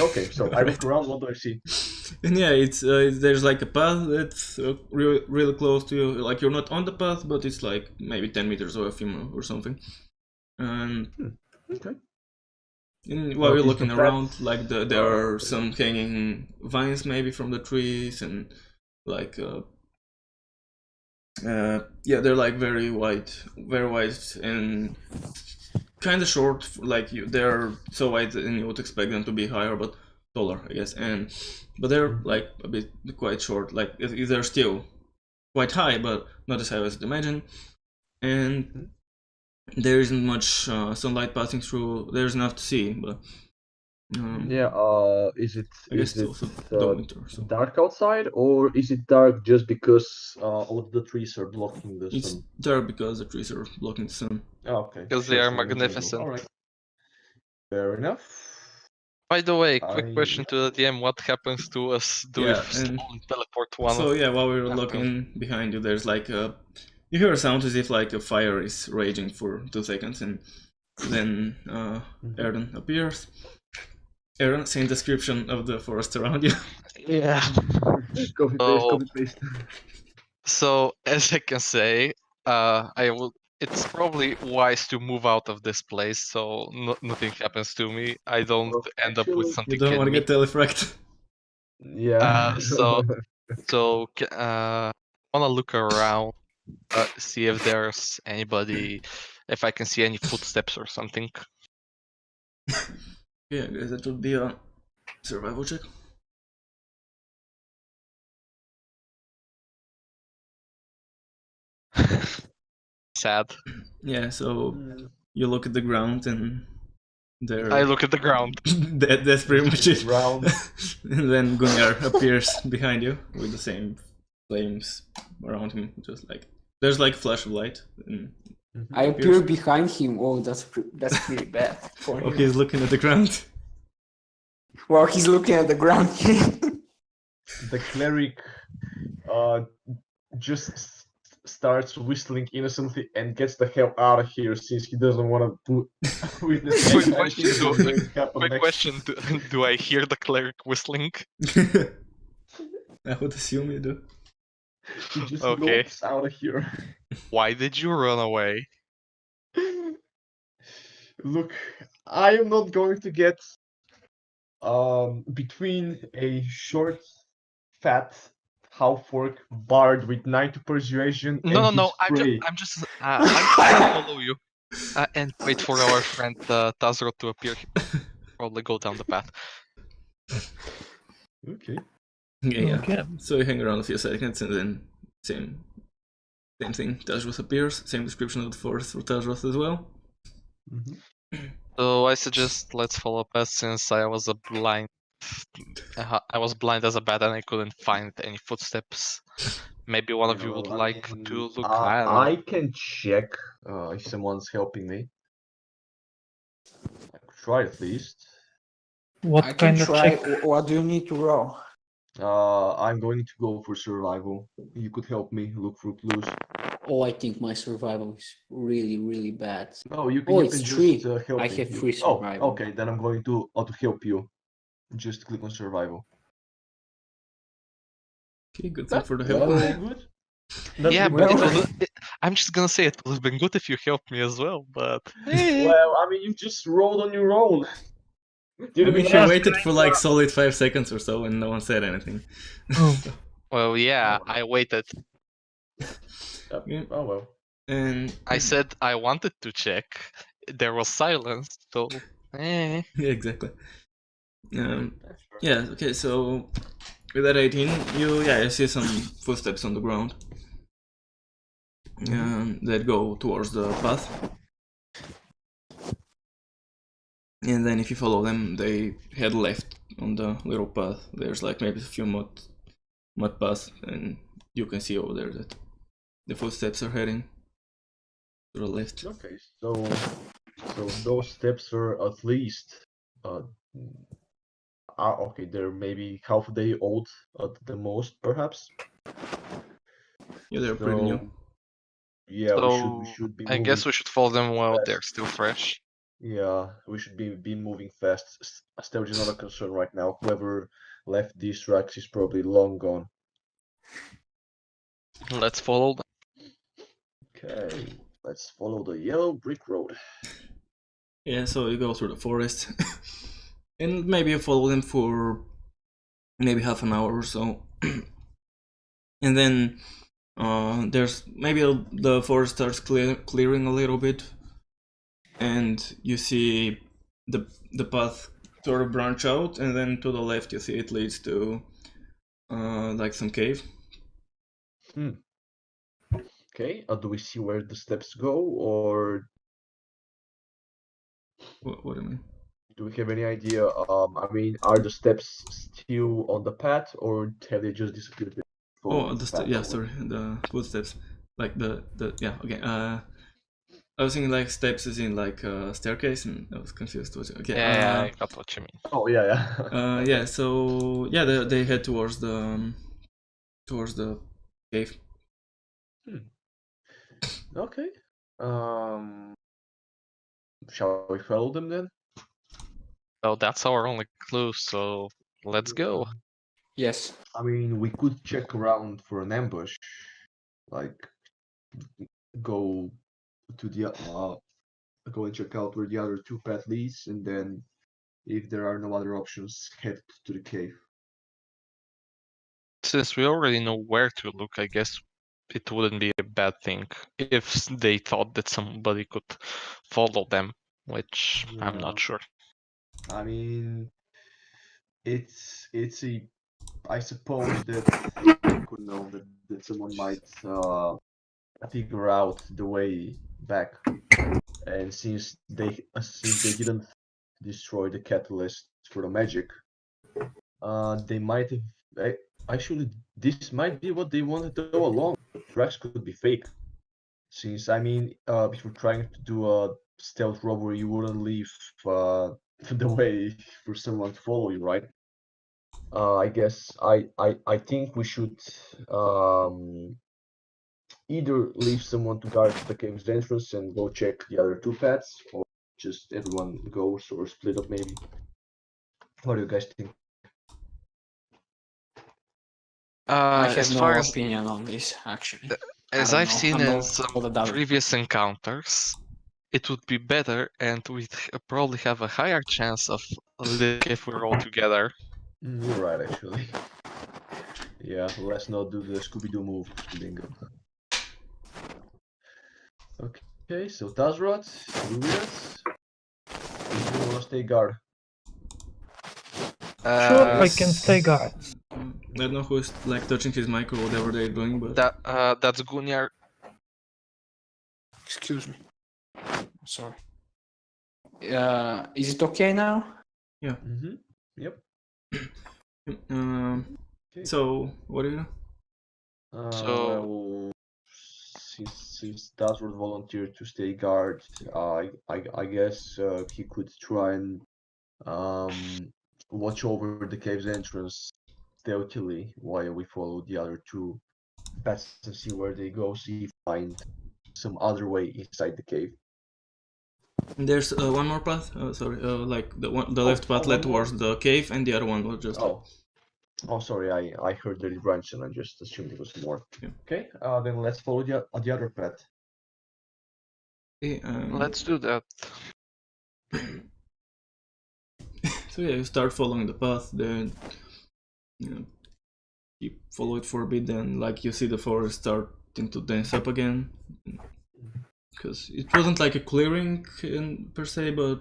Okay, so I look around. What do I see?
And yeah, it's there's like a path that's really close to you. Like you're not on the path, but it's like maybe 10 meters away from you or something. And
Okay.
while you're
Is
looking
the
around,
path-
like there are some hanging vines maybe from the trees, and like yeah, they're like very white, and kind of short. Like they're so wide, and you would expect them to be higher, but taller, I guess. But they're like a bit quite short. Like they're still quite high, but not as high as you'd imagine. And there isn't much sunlight passing through. There's enough to see, but
Yeah, is it
I guess it's also the winter. So
dark outside, or is it dark just because all of the trees are blocking the
it's
sun?
dark because the trees are blocking the sun.
Oh, okay.
Because they are magnificent.
All right. Fair enough.
By the way, quick question to the DM: what happens to us? Do we
Yeah,
stall
and
and teleport one?
so yeah, while we were
after.
looking behind you, there's like a you hear a sound as if like a fire is raging for 2 seconds, and then Erden appears. Erden, same description of the forest around you.
Yeah.
Copy paste,
Oh.
copy paste.
So as I can say, I will. It's probably wise to move out of this place so nothing happens to me. I don't
Well,
end up with
actually,
something
You don't want to
in me.
get telefract.
Yeah.
Wanna look around, see if there's anybody, if I can see any footsteps or something.
Yeah, I guess that would be a survival check.
Sad.
Yeah, so you look at the ground and there.
I look at the ground.
That's pretty much it.
Ground.
And then Gunnar appears behind you with the same flames around him. Just like there's like a flash of light. And
I appear behind him. Oh, that's pretty bad for him.
he's looking at the ground.
Well, he's looking at the ground.
The cleric just starts whistling innocently and gets the hell out of here since he doesn't want to witness
Quick
anything
question,
that's going to happen
Quick
next.
question: do I hear the cleric whistling?
I would assume you do.
He just
Okay.
lopes out of here.
Why did you run away?
Look, I am not going to get between a short, fat half-orc bard with 90 persuasion and
No.
his prey.
I'm just gonna follow you and wait for our friend Tazro to appear. Probably go down the path.
Okay.
Yeah.
Okay.
So you hang around a few seconds and then same thing. Tajros appears. Same description of the forest for Tajros as well.
So I suggest let's follow past since I was blind as a bat and I couldn't find any footsteps. Maybe one of you would like to look. I don't know.
I can check if someone's helping me. I could try at least.
What
I can
kind of
try.
check?
What do you need to roll?
I'm going to go for survival. You could help me look for clues.
Oh, I think my survival is really, really bad.
Oh, you can,
Oh,
you
it's
can
three.
just help
I
me.
have 3 survival.
Oh, okay, then I'm going to help you. Just click on survival.
Okay, good thing for the help.
Well, good. That's
Yeah,
the
but
best.
I'm just gonna say it would have been good if you helped me as well, but
Well, I mean, you just rolled on your own.
I mean, she
Yeah.
waited for like solid 5 seconds or so and no one said anything.
Oh,
well, yeah, I waited.
Yeah.
Oh well.
And
I said I wanted to check. There was silence, so
yeah, exactly. Yeah, okay, so with that 18, you see some footsteps on the ground that go towards the path. And then if you follow them, they head left on the little path. There's like maybe a few mud paths, and you can see over there that the footsteps are heading to the left.
Okay, so those steps are at least okay, they're maybe half a day old at the most, perhaps.
Yeah, they're pretty new.
Yeah,
so
we should be
I
moving.
guess we should follow them while
fast.
they're still fresh.
Yeah, we should be moving fast. Storage is not a concern right now. Whoever left these tracks is probably long gone.
Let's follow them.
Okay, let's follow the yellow brick road.
Yeah, so you go through the forest, and maybe you follow them for maybe half an hour or so, and then there's maybe the forest starts clearing a little bit, and you see the path sort of branch out, and then to the left you see it leads to like some cave.
Okay, do we see where the steps go, or
What do you mean?
do we have any idea? I mean, are the steps still on the path, or have they just disappeared?
Oh, yeah, sorry, the footsteps, like the yeah, okay. I was thinking like steps is in like a staircase, and I was confused. Okay.
Yeah, I got what you mean.
Oh yeah, yeah.
Yeah. So yeah, they head towards the cave.
Okay. Shall we follow them then?
So that's our only clue, so let's go.
Yes.
I mean, we could check around for an ambush, like go to the go and check out where the other two path leads, and then if there are no other options, head to the cave.
Since we already know where to look, I guess it wouldn't be a bad thing if they thought that somebody could follow them, which I'm
Yeah.
not sure.
I mean, it's a. I suppose that you could know that someone might figure out the way back, and since they didn't destroy the catalyst for the magic, they might have actually this might be what they wanted to go along. Tracks could be fake, since I mean, if you're trying to do a stealth robbery, you wouldn't leave the way for someone to follow you, right? I guess I think we should either leave someone to guard the cave's entrance and go check the other two paths, or just everyone goes or split up maybe. What do you guys think?
I have
As
no
far as
opinion on this, actually.
as
don't
I've
know.
seen
I'm
in
not
some
all about it.
previous encounters, it would be better, and we'd probably have a higher chance of living if we're all together.
You're right, actually. Yeah, let's not do the Scooby-Doo move, bingo. Okay, so Tazrot, you with us? You wanna stay guard?
Sure, I can
s-
stay guard.
I don't know who's like touching his mic or whatever they're doing, but
That's Gunyar.
Excuse me. Sorry. Is it okay now?
yeah.
Mm-hmm. Yep. Okay.
So what do you?
So-
Well, since Tazrot volunteered to stay guard, I guess he could try and watch over the cave's entrance stealthily while we follow the other two paths and see where they go, see if we find some other way inside the cave.
There's one more path. Sorry, like the left path led
one more?
towards the cave, and the other one was just.
Oh, sorry, I heard that it branched and I just assumed it was more.
Yeah.
Okay, then let's follow the other path.
Okay,
Let's do that.
So yeah, you start following the path, then you follow it for a bit, then like you see the forest starting to dense up again, because it wasn't like a clearing per se, but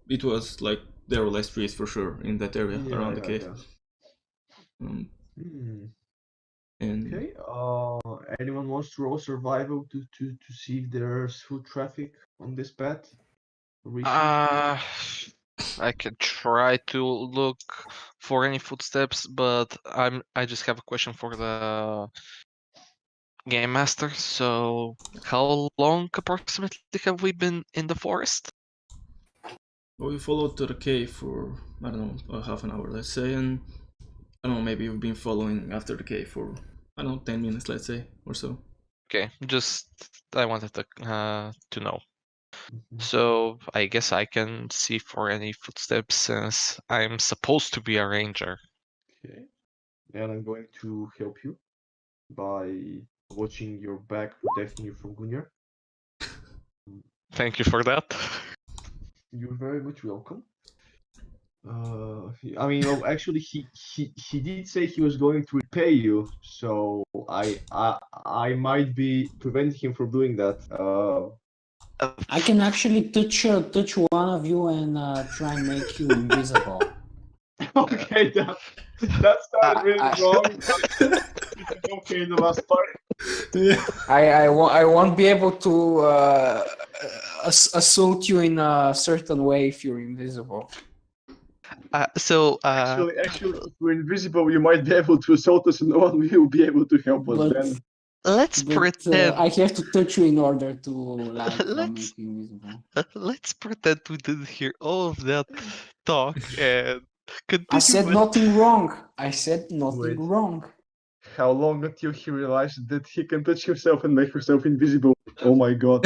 it was like there were less trees for sure in that area around the cave. And
Okay, anyone wants to roll survival to see if there's foot traffic on this path?
I can try to look for any footsteps, but I just have a question for the game master. So, how long approximately have we been in the forest?
well, we followed to the cave for I don't know half an hour, let's say, and I don't know, maybe you've been following after the cave for I don't know 10 minutes, let's say, or so.
Okay, just I wanted to know. So I guess I can see for any footsteps since I'm supposed to be a ranger.
Okay, and I'm going to help you by watching your back, protecting you from Gunjar.
Thank you for that.
You're very much welcome. I mean, oh, actually, he did say he was going to repay you, so I might be preventing him from doing that.
I can actually touch one of you and try and make you invisible.
Okay, that sounded really
I-
wrong. But it's okay, the last part.
Yeah.
I won't be able to assault you in a certain way if you're invisible.
Actually, if we're invisible, you might be able to assault us, and no one will be able to help us.
But-
Then
let's pretend.
I have to touch you in order to like
Let's-
make you invisible.
Let's pretend we didn't hear all of that talk and continue.
I said
with-
nothing wrong. I said nothing
Wait.
wrong.
how long until he realized that he can touch himself and make himself invisible? Oh my god.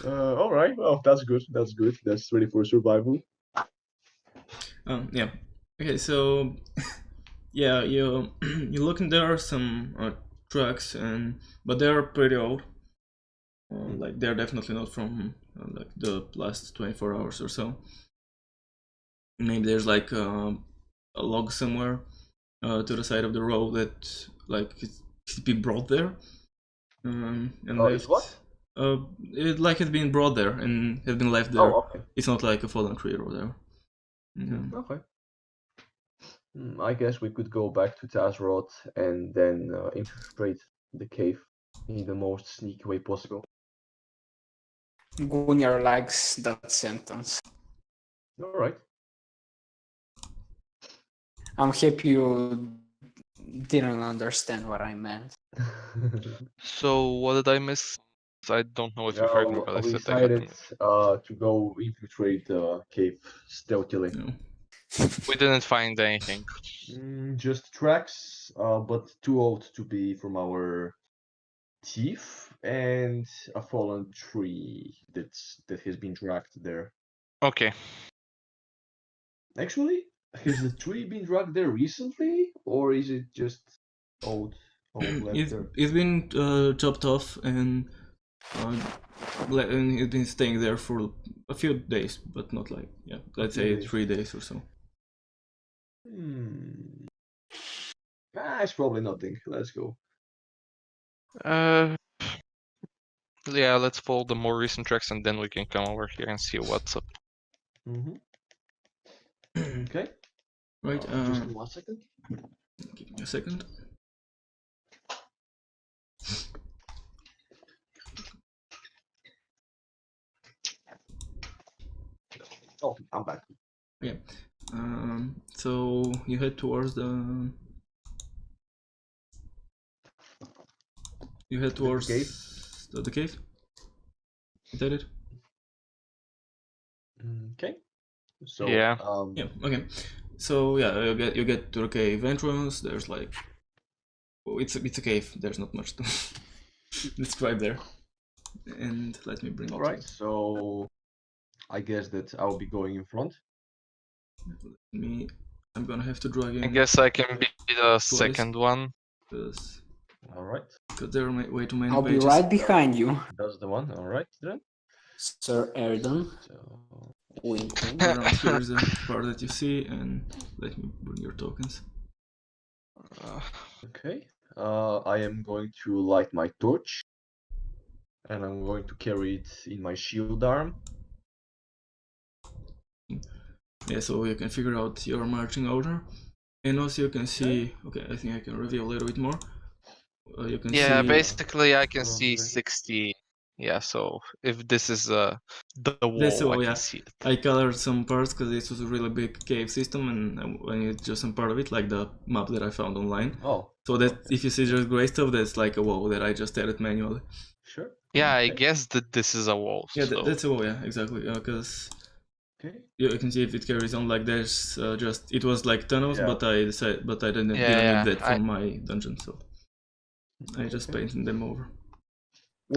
All right. Well, that's good. That's good. That's ready for survival.
Yeah. Okay, so yeah, you you look and there are some tracks, but they are pretty old. Like they're definitely not from like the last 24 hours or so. Maybe there's like a log somewhere to the side of the road that like it's been brought there. And
It's what?
it like has been brought there and has been left there.
Oh, okay.
It's not like a fallen tree or whatever. Yeah.
Okay. I guess we could go back to Tazrod and then infiltrate the cave in the most sneaky way possible.
Gunnar likes that sentence.
All right.
I'm happy you didn't understand what I meant.
So what did I miss? I don't know if you heard me, but I
we
said I had
decided to go infiltrate the cave stealthily.
No.
we didn't find anything.
Just tracks, but too old to be from our teeth, and a fallen tree that has been dragged there.
Okay.
Actually, has the tree been dragged there recently, or is it just old left there?
It's been chopped off and it's been staying there for a few days, but not like let's say
days.
3 days or so.
It's probably nothing. Let's go.
Yeah, let's follow the more recent tracks and then we can come over here and see what's up.
Okay.
Right.
Just 1 second.
Give me a second.
Oh, I'm back.
Yeah. So you head towards the. You head towards
cave?
The cave. Is that it?
Okay. So
Yeah.
Yeah. Okay. So yeah, you get to the cave entrance. There's like, it's a cave. There's not much to describe there. And let me bring it.
All right. So I guess that I'll be going in front.
I'm gonna have to drag in.
I guess I can be the second one.
All right.
Because there are way too many
I'll
pages.
be right behind you,
That's the one. All right then.
Sir Erden.
So
Wink, wink.
Around here is the part that you see, and let me bring your tokens.
okay. I am going to light my torch, and I'm going to carry it in my shield arm.
Yeah, so you can figure out your marching order, and also you can see. Okay, I think I can reveal a little bit more. You can
Yeah,
see.
basically I can see
Okay.
60. Yeah, so if this is the wall,
That's the wall,
I
yeah.
can see it.
I colored some parts because this was a really big cave system, and I needed just some part of it, like the map that I found online.
Oh,
So that if you see just gray stuff, that's like a wall that I just added manually.
sure.
Yeah, I
Okay.
guess that this is a wall.
Yeah,
so.
that's a wall, yeah, exactly. Because
Okay.
you can see if it carries on like there's just it was like tunnels,
Yeah.
but I didn't
Yeah,
need that
I-
for my dungeon, so I just
Okay.
painted them over.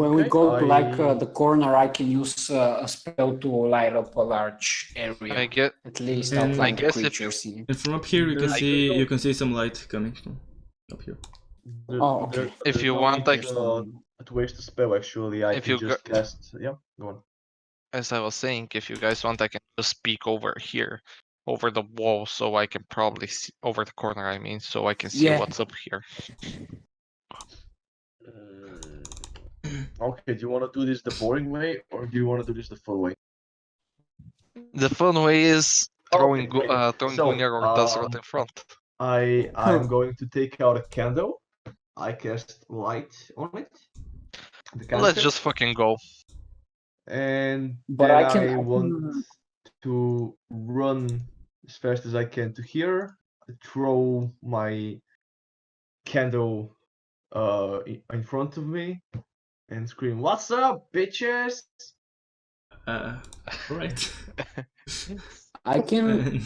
When we
Okay,
go to like
I-
the corner, I can use a spell to light up a large area.
I get
At least
And
outside
I
the
guess if
creature
you-
scene.
And from up here you can
There's
see
no-
you can see some light coming from up here.
Oh, okay.
If you
no
want,
need,
I
to waste a spell. Actually, I
If
can
you
just cast. Yeah, go on.
as I was saying, if you guys want, I can just peek over here, over the wall, so I can probably see over the corner. I mean, so I can see
Yeah.
what's up here.
Okay, do you want to do this the boring way or do you want to do this the fun way?
The fun way is throwing
Okay, great.
throwing
So,
Gunjar or Tazrot in front.
I'm going to take out a candle. I cast light on it. The
Let's
canister.
just fucking go.
And
But
then
I can-
I want to run as fast as I can to here, throw my candle in front of me, and scream, "What's up, bitches?"
Right.
I can
And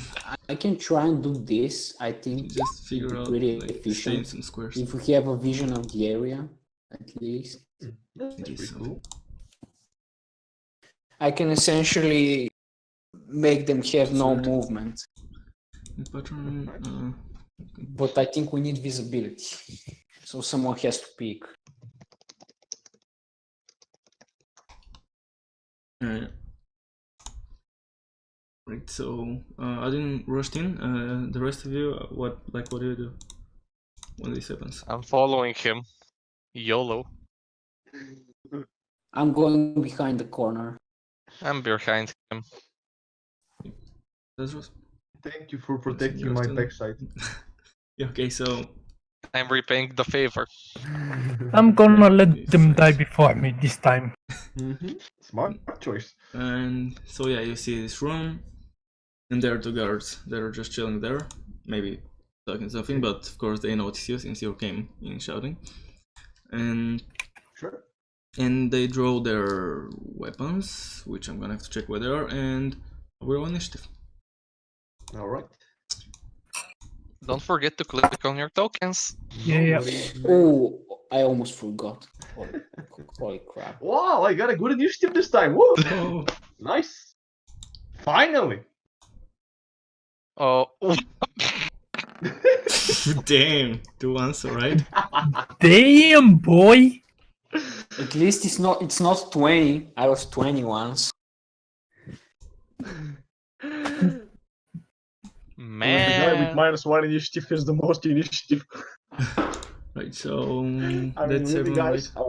I can try and do this. I think
just
it'd
figure
be
out,
pretty
like, stay in
efficient
some squares.
if we have a vision of the area, at least.
That's
It is
pretty
something.
cool.
I can essentially make them have no
Insert.
movement,
Pattern.
but I think we need visibility. So someone has to pick.
Right. So I didn't rush in. The rest of you, what do you do when this happens?
I'm following him. YOLO.
I'm going behind the corner.
I'm behind him.
That's just.
Thank you for protecting my backside.
Yeah. Okay. So.
I'm repaying the favor.
I'm gonna let
Okay,
them
fine.
die before me this time.
Smart choice.
And so yeah, you see this room, and there are two guards that are just chilling there, maybe talking something, but of course they notice you since you came in shouting. And
Sure.
and they draw their weapons, which I'm gonna have to check where they are, and we're on initiative.
All right.
Don't forget to click on your tokens.
Yeah.
Oh, I almost forgot. Holy crap.
Wow, I got a good initiative this time. Woo!
Oh,
Nice. Finally.
Oh,
damn! 2 ones, alright.
Damn, boy!
At least it's not 20. I was 20 once.
man.
The guy with -1 initiative has the most initiative.
Right, so
I mean,
that's
really,
everyone,
guys,
right?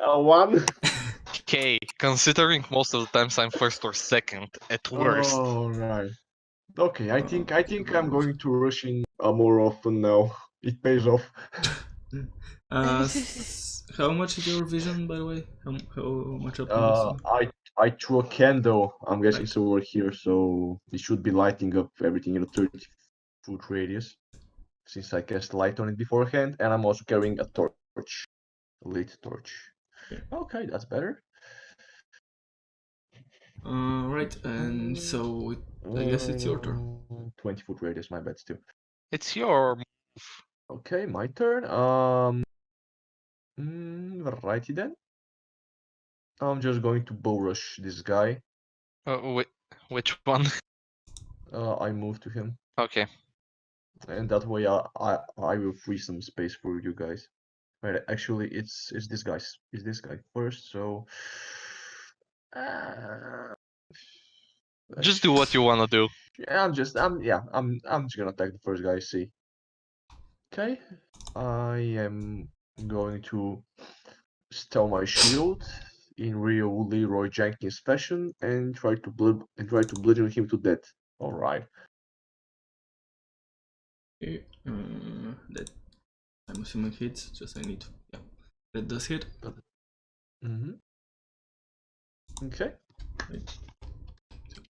a one.
Okay, considering most of the times I'm first or second, at worst.
Oh, right. Okay, I think I'm going to rush in more often now. It pays off.
How much is your vision, by the way? How much up is it?
I threw a candle. I'm guessing
Right.
somewhere here, so it should be lighting up everything in a 30-foot radius. Since I cast light on it beforehand, and I'm also carrying a torch, a lit torch. Okay, that's better.
Right, and so I guess it's your turn.
20-foot radius, my bad still.
It's your.
Okay, my turn. Righty then. I'm just going to bow rush this guy.
Which one?
I move to him,
Okay.
and that way I will free some space for you guys. Right, actually, it's this guy. It's this guy first. So.
Just do what you wanna do.
Yeah, I'm just gonna attack the first guy I see. Okay, I am going to stow my shield in real Leroy Jenkins fashion and try to bludgeon him to death. All right.
Okay, that I'm assuming hits. Just I need to, yeah, that does hit.
Okay.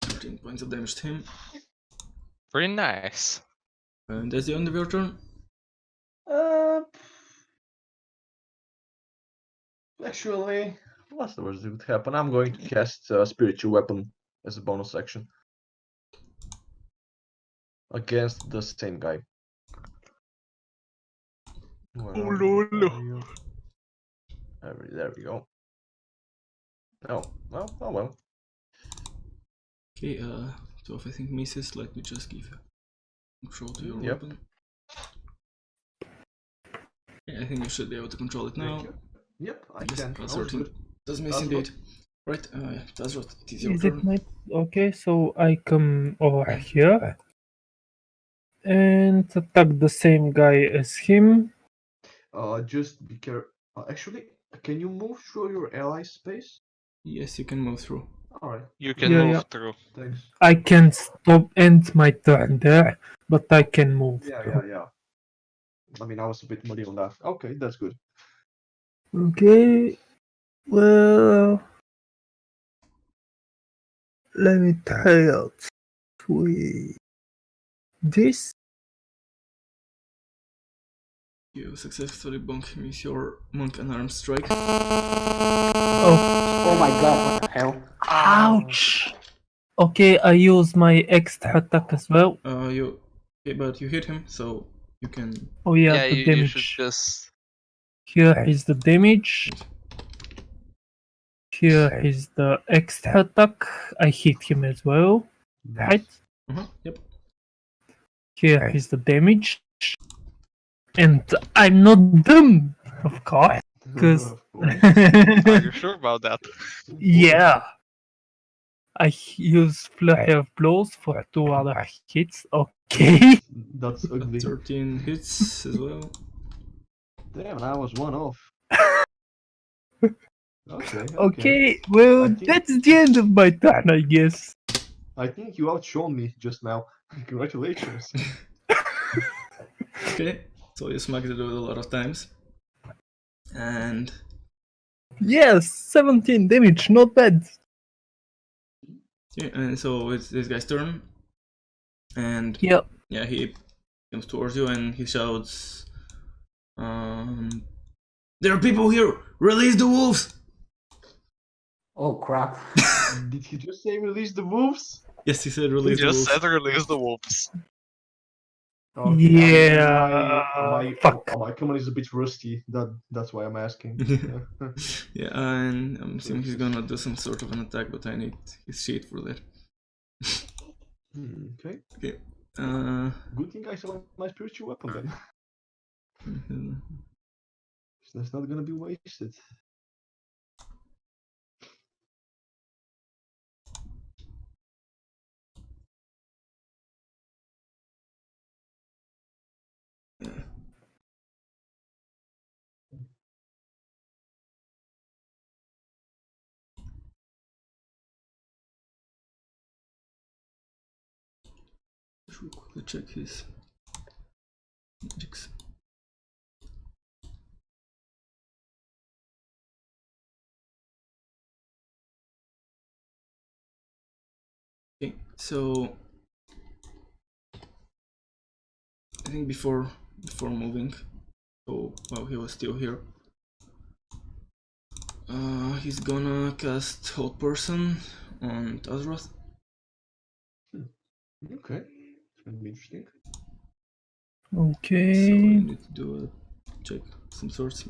13 points of damage to him.
Very nice.
And that's the end of your turn.
Actually, what's the worst that would happen? I'm going to cast a spiritual weapon as a bonus action against the same guy. There we go. Oh, well.
Okay, 12 I think misses. Let me just give control to your
Yep.
weapon. Yeah, I think you should be able to control it now.
Yep, I
Yes,
can.
that's
That was
13.
good.
Does miss
That's
indeed. Right, that's what it is your
Is
turn.
it my... Okay, so I come over here and attack the same guy as him.
Just be careful. Actually, Can you move through your ally space?
Yes, you can move through.
Alright,
You can
Yeah,
move
yeah.
through.
thanks.
I can stop end my turn there, but I can move.
Yeah. I mean, I was a bit muddy on that. Okay, that's good.
Okay. Well, let me try out with this.
You successfully bonk him with your monk unarmed strike.
Oh my god, what the hell?
Ouch! Okay, I use my extra attack as well.
Okay, but you hit him, so you can.
Oh yeah,
Yeah,
the
you
damage.
should just.
Here is the damage. Here is the extra attack. I hit him as well, right?
Yep.
Here is the damage. And I'm not dumb, of course. Because
Of course.
Are you sure about that?
yeah, I use flurry of blows for 2 other hits. Okay.
That's ugly.
13 hits as well.
Damn, I was one off. Okay.
Okay, well,
I think-
that's the end of my turn, I guess.
I think you outshone me just now. Congratulations.
Okay, so you smack the dude a lot of times. And
Yes, 17 damage, not bad.
yeah, and so it's this guy's turn. And
Yep.
yeah, he comes towards you and he shouts, there are people here! Release the wolves!
Oh crap.
Did he just say release the wolves?
Yes, he said
You
release the
just
wolves.
said release the wolves.
Okay,
Yeah,
my
fuck.
my command is a bit rusty. That's why I'm asking.
Yeah, and I'm assuming he's gonna do some sort of an attack, but I need his sheet for that.
Okay.
Okay.
Good thing I saw my spiritual weapon then. That's not gonna be wasted.
Should quickly check his magics. Okay, so I think before moving, so while he was still here, he's gonna cast Hold Person on Azroth.
Okay, it's gonna be interesting.
Okay.
So I need to do a check of some sorts.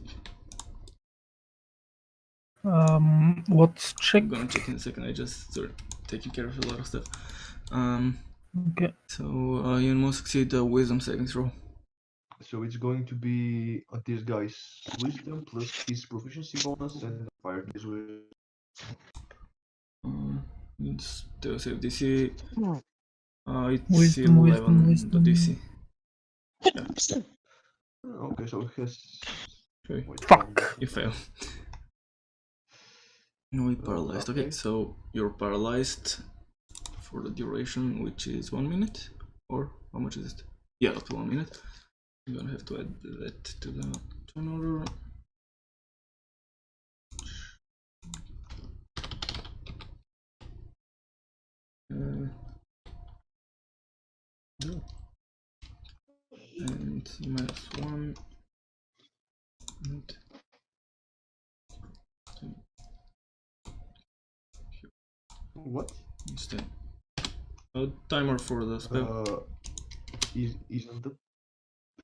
What's check?
I'm gonna check in a second. I just started taking care of a lot of stuff.
Okay.
So you must succeed a Wisdom saving throw.
So it's going to be this guy's wisdom plus his proficiency bonus and fire his wisdom.
It's the save DC. It's
Wisdom,
11
wisdom,
the DC.
Okay, so it has.
Okay.
Wait,
Fuck.
You fail. No, you're paralyzed. Okay,
okay.
so you're paralyzed for the duration, which is 1 minute, or how much is it? Yeah, up to 1 minute. I'm gonna have to add that to the turn order. No. And -1. And
What?
instead, a timer for the spell.
Isn't the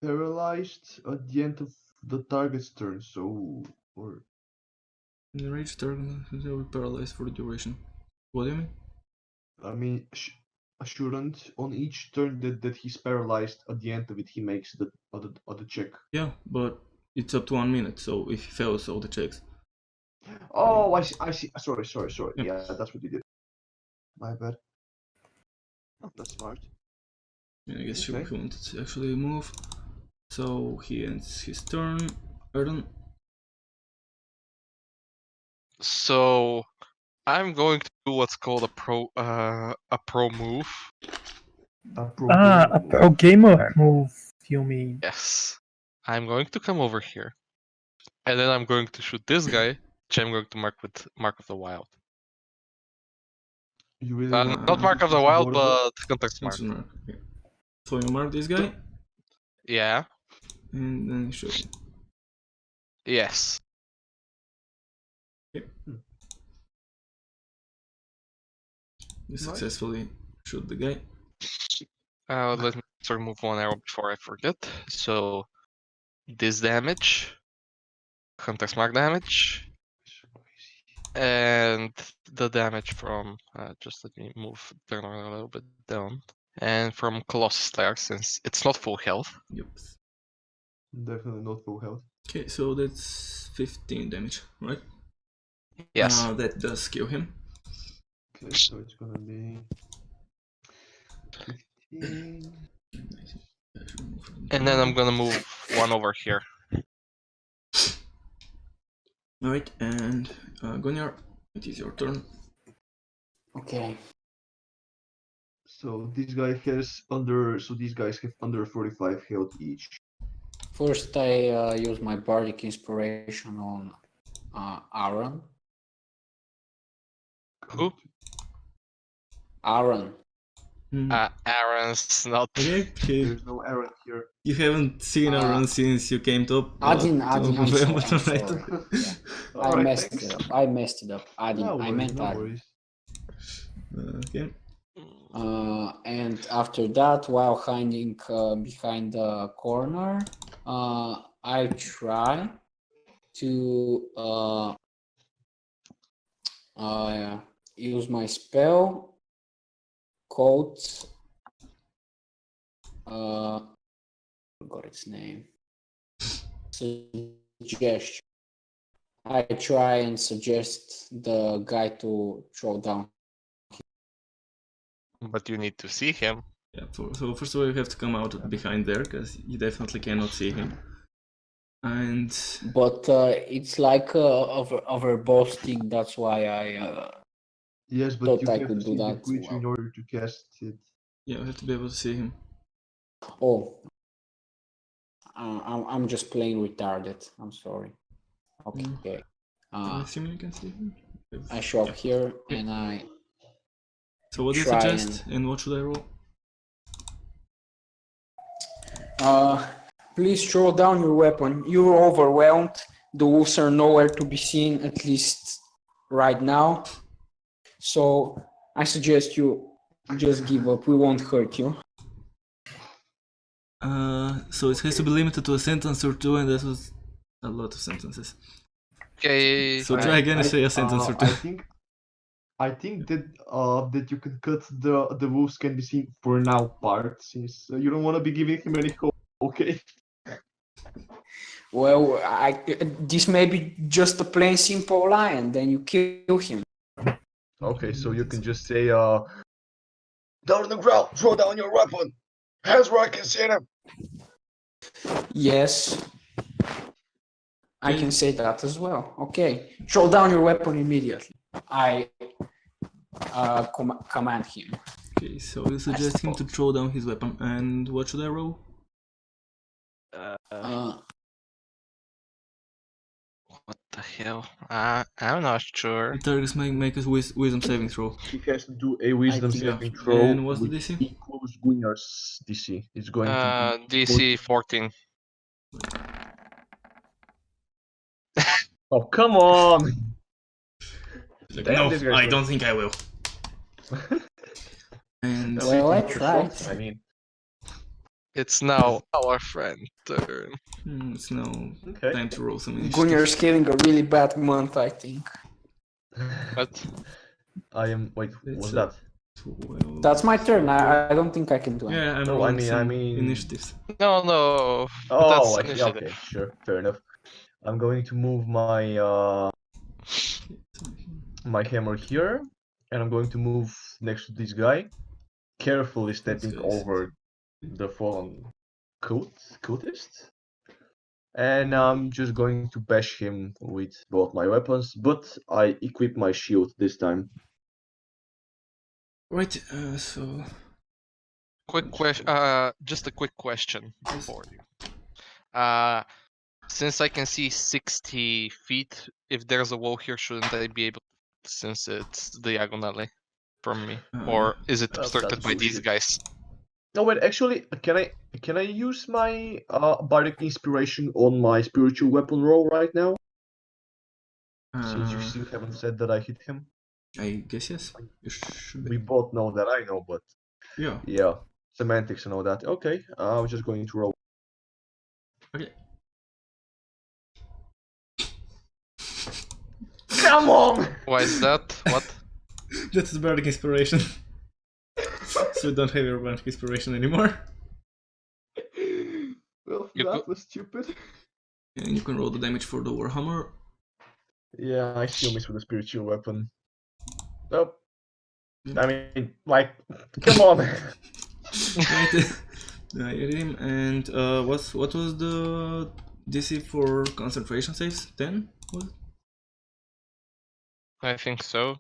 paralyzed at the end of the target's turn? So, or
The rage target will be paralyzed for the duration. What do you mean?
I mean, assurance on each turn that he's paralyzed. At the end of it, he makes the other check.
Yeah, but it's up to 1 minute, so if he fails all the checks.
Oh, I see. Sorry.
Yeah.
Yeah, that's what you did. My bad. Oh, that's smart.
I guess
Okay.
he wanted to actually move. So he ends his turn. Erden.
So I'm going to do what's called a pro move.
A
A pro gamer move, you mean?
Yes. I'm going to come over here. And then I'm going to shoot this guy, which I'm going to mark with Mark of the Wild.
You really want
Not Mark of the Wild, but Context Mark.
That's mark. Okay. So you mark this guy,
Yeah.
and then you shoot him.
Yes.
You successfully shoot the guy.
Let me remove one arrow before I forget. So this damage, Context Mark damage, and the damage from just let me turn a little bit down, and from Colossus Slayer since it's not full health.
Yep.
Definitely not full health.
Okay, so that's 15 damage, right?
Yes.
That does kill him.
Okay, so it's gonna be 15.
And then I'm gonna move one over here.
Alright, and Gunnar, it is your turn.
Okay.
So this guy has under. So these guys have under 45 health each.
First, I use my bardic inspiration on Aaron.
Who?
Aaron.
Aaron's not.
Okay,
There's no Aaron here.
you haven't seen Aaron since you came to
Adin, I'm sorry. I'm
right?
sorry. Yeah. I
Alright,
messed
thanks.
it up. I messed it up. Adin.
No
I
worries,
meant
no
Adin.
worries.
Okay.
And after that, while hiding behind the corner, I try to use my spell called forgot its name. Suggestion. I try and suggest the guy to throw down.
But you need to see him.
Yeah, so first of all you have to come out behind there, because you definitely cannot see him. And...
But it's like over boasting, that's why I
Yes, but
thought
you
I
have
could
to
do
see the
that.
creature in order to cast it.
yeah, you have to be able to see him.
Oh, I'm just plain retarded. I'm sorry. Okay.
I'm assuming you can see him.
I show up
Yeah.
here and I
So what do you
try
suggest, and what should I roll?
please throw down your weapon. You're overwhelmed. The wolves are nowhere to be seen, at least right now. So I suggest you just give up. We won't hurt you.
So it has to be limited to a sentence or two, and that was a lot of sentences.
Okay.
So try again and say a sentence or two.
I think that that you can cut the wolves can be seen for now part, since you don't want to be giving him any hope. Okay.
Well, this may be just a plain simple lion. Then you kill him.
Okay, so you can just say down on the ground, throw down your weapon. Hands where I can see them.
Yes, I can say that as well. Okay, throw down your weapon immediately. I command him.
Okay, so you suggest him to throw down his weapon, and what should I roll?
What the hell? I'm not sure.
Targets make a wisdom saving throw.
He has to do a wisdom
think-
saving throw.
And what's the
which
DC?
equals Gunnar's DC. It's going to be
DC 14.
Oh, come on!
Like,
Damn,
no,
this guy's
I
good.
don't think I will. And
Well, I tried.
I mean,
It's now our friend turn.
it's now
okay.
time to roll some initiative.
Gunnar's having a really bad month, I think.
But
I am. Wait,
It's
what's
a-
that?
Well,
That's my turn. I don't think I can do anything.
yeah, I'm
No,
rolling
I
some
mean-
initiatives.
no.
Oh,
That's
I see.
initiative.
Okay, sure, fair enough. I'm going to move my my hammer here, and I'm going to move next to this guy, carefully stepping
guy's-
over the fallen cultist. And I'm just going to bash him with both my weapons, but I equip my shield this time.
Right, so
Quick question. Just a quick question for you. Since I can see 60 feet, if there's a wall here, shouldn't I be able to, since it's diagonally from me? Or is it
That's
obstructed by these
bullshit.
guys?
No, wait. Actually, can I use my bardic inspiration on my spiritual weapon roll right now? Since you still haven't said that I hit him.
I guess yes. You should
We
be.
both know that I know, but
Yeah.
yeah, semantics and all that. Okay, I'm just going to roll.
Okay.
Come on!
Why is that? What?
That's the bardic inspiration. So we don't have your bardic inspiration anymore.
Well,
You
that was stupid.
And you can roll the damage for the Warhammer.
Yeah, I still miss with a spiritual weapon. Nope.
Yeah.
I mean, like, come on!
Right. I hit him. And what was the DC for concentration saves? 10? Was it?
I think so.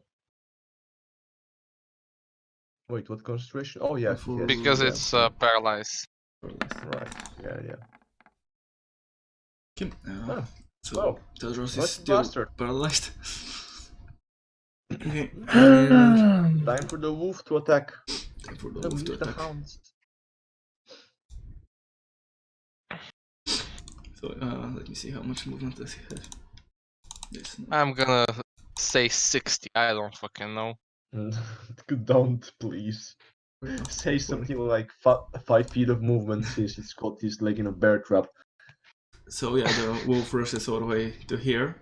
Wait, what concentration? Oh yeah,
For-
yes,
Because
yeah.
it's paralyzed.
Right. Yeah.
Okay.
Ah,
So
wow.
Tadros is
What
still
bastard.
paralyzed. Okay. And
Time for the wolf to attack.
time for the wolf to
Meet the
attack.
hounds.
So let me see how much movement does he have. There's no...
I'm gonna say 60. I don't fucking know.
Don't, please.
Wait,
Say
40.
something like 5 feet of movement since it's got his leg in a bear trap.
So yeah, the wolf rushes all the way to here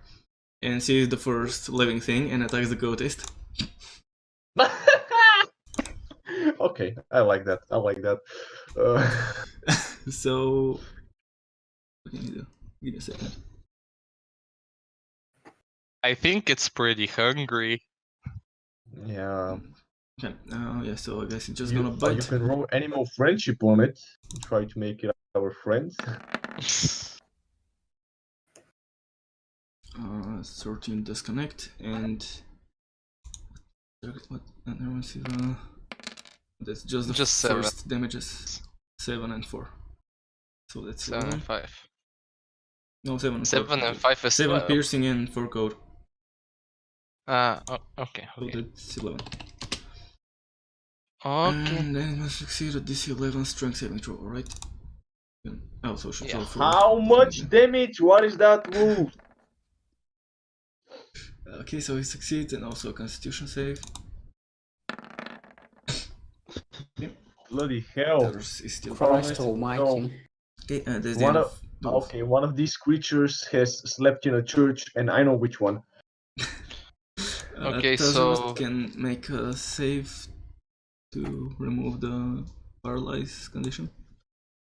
and sees the first living thing and attacks the goatist.
Okay, I like that.
So what can you do? Give me a second.
I think it's pretty hungry.
Yeah.
Okay, yeah, so I guess it's just
You,
gonna bite.
you can roll animal friendship on it. Try to make it our friend.
13 disconnect and what? That's just the
Just 7.
first damages. 7 and 4. So that's
7
11.
and 5.
No, 7 and
7
4.
and 5 is
7
12.
piercing and 4 code.
Okay.
So that's 11.
Okay.
And then it must succeed at DC 11 strength saving throw, right? Oh, so should
Yeah.
roll for
How much damage? What is that move?
Okay, so he succeeds and also a constitution save.
Bloody hell.
Others is still
Christ
paralyzed.
almighty.
Okay, there's the
One
end
of
the wolf.
okay, one of these creatures has slept in a church, and I know which one.
Okay,
Tazros
so-
can make a save to remove the paralyzed condition.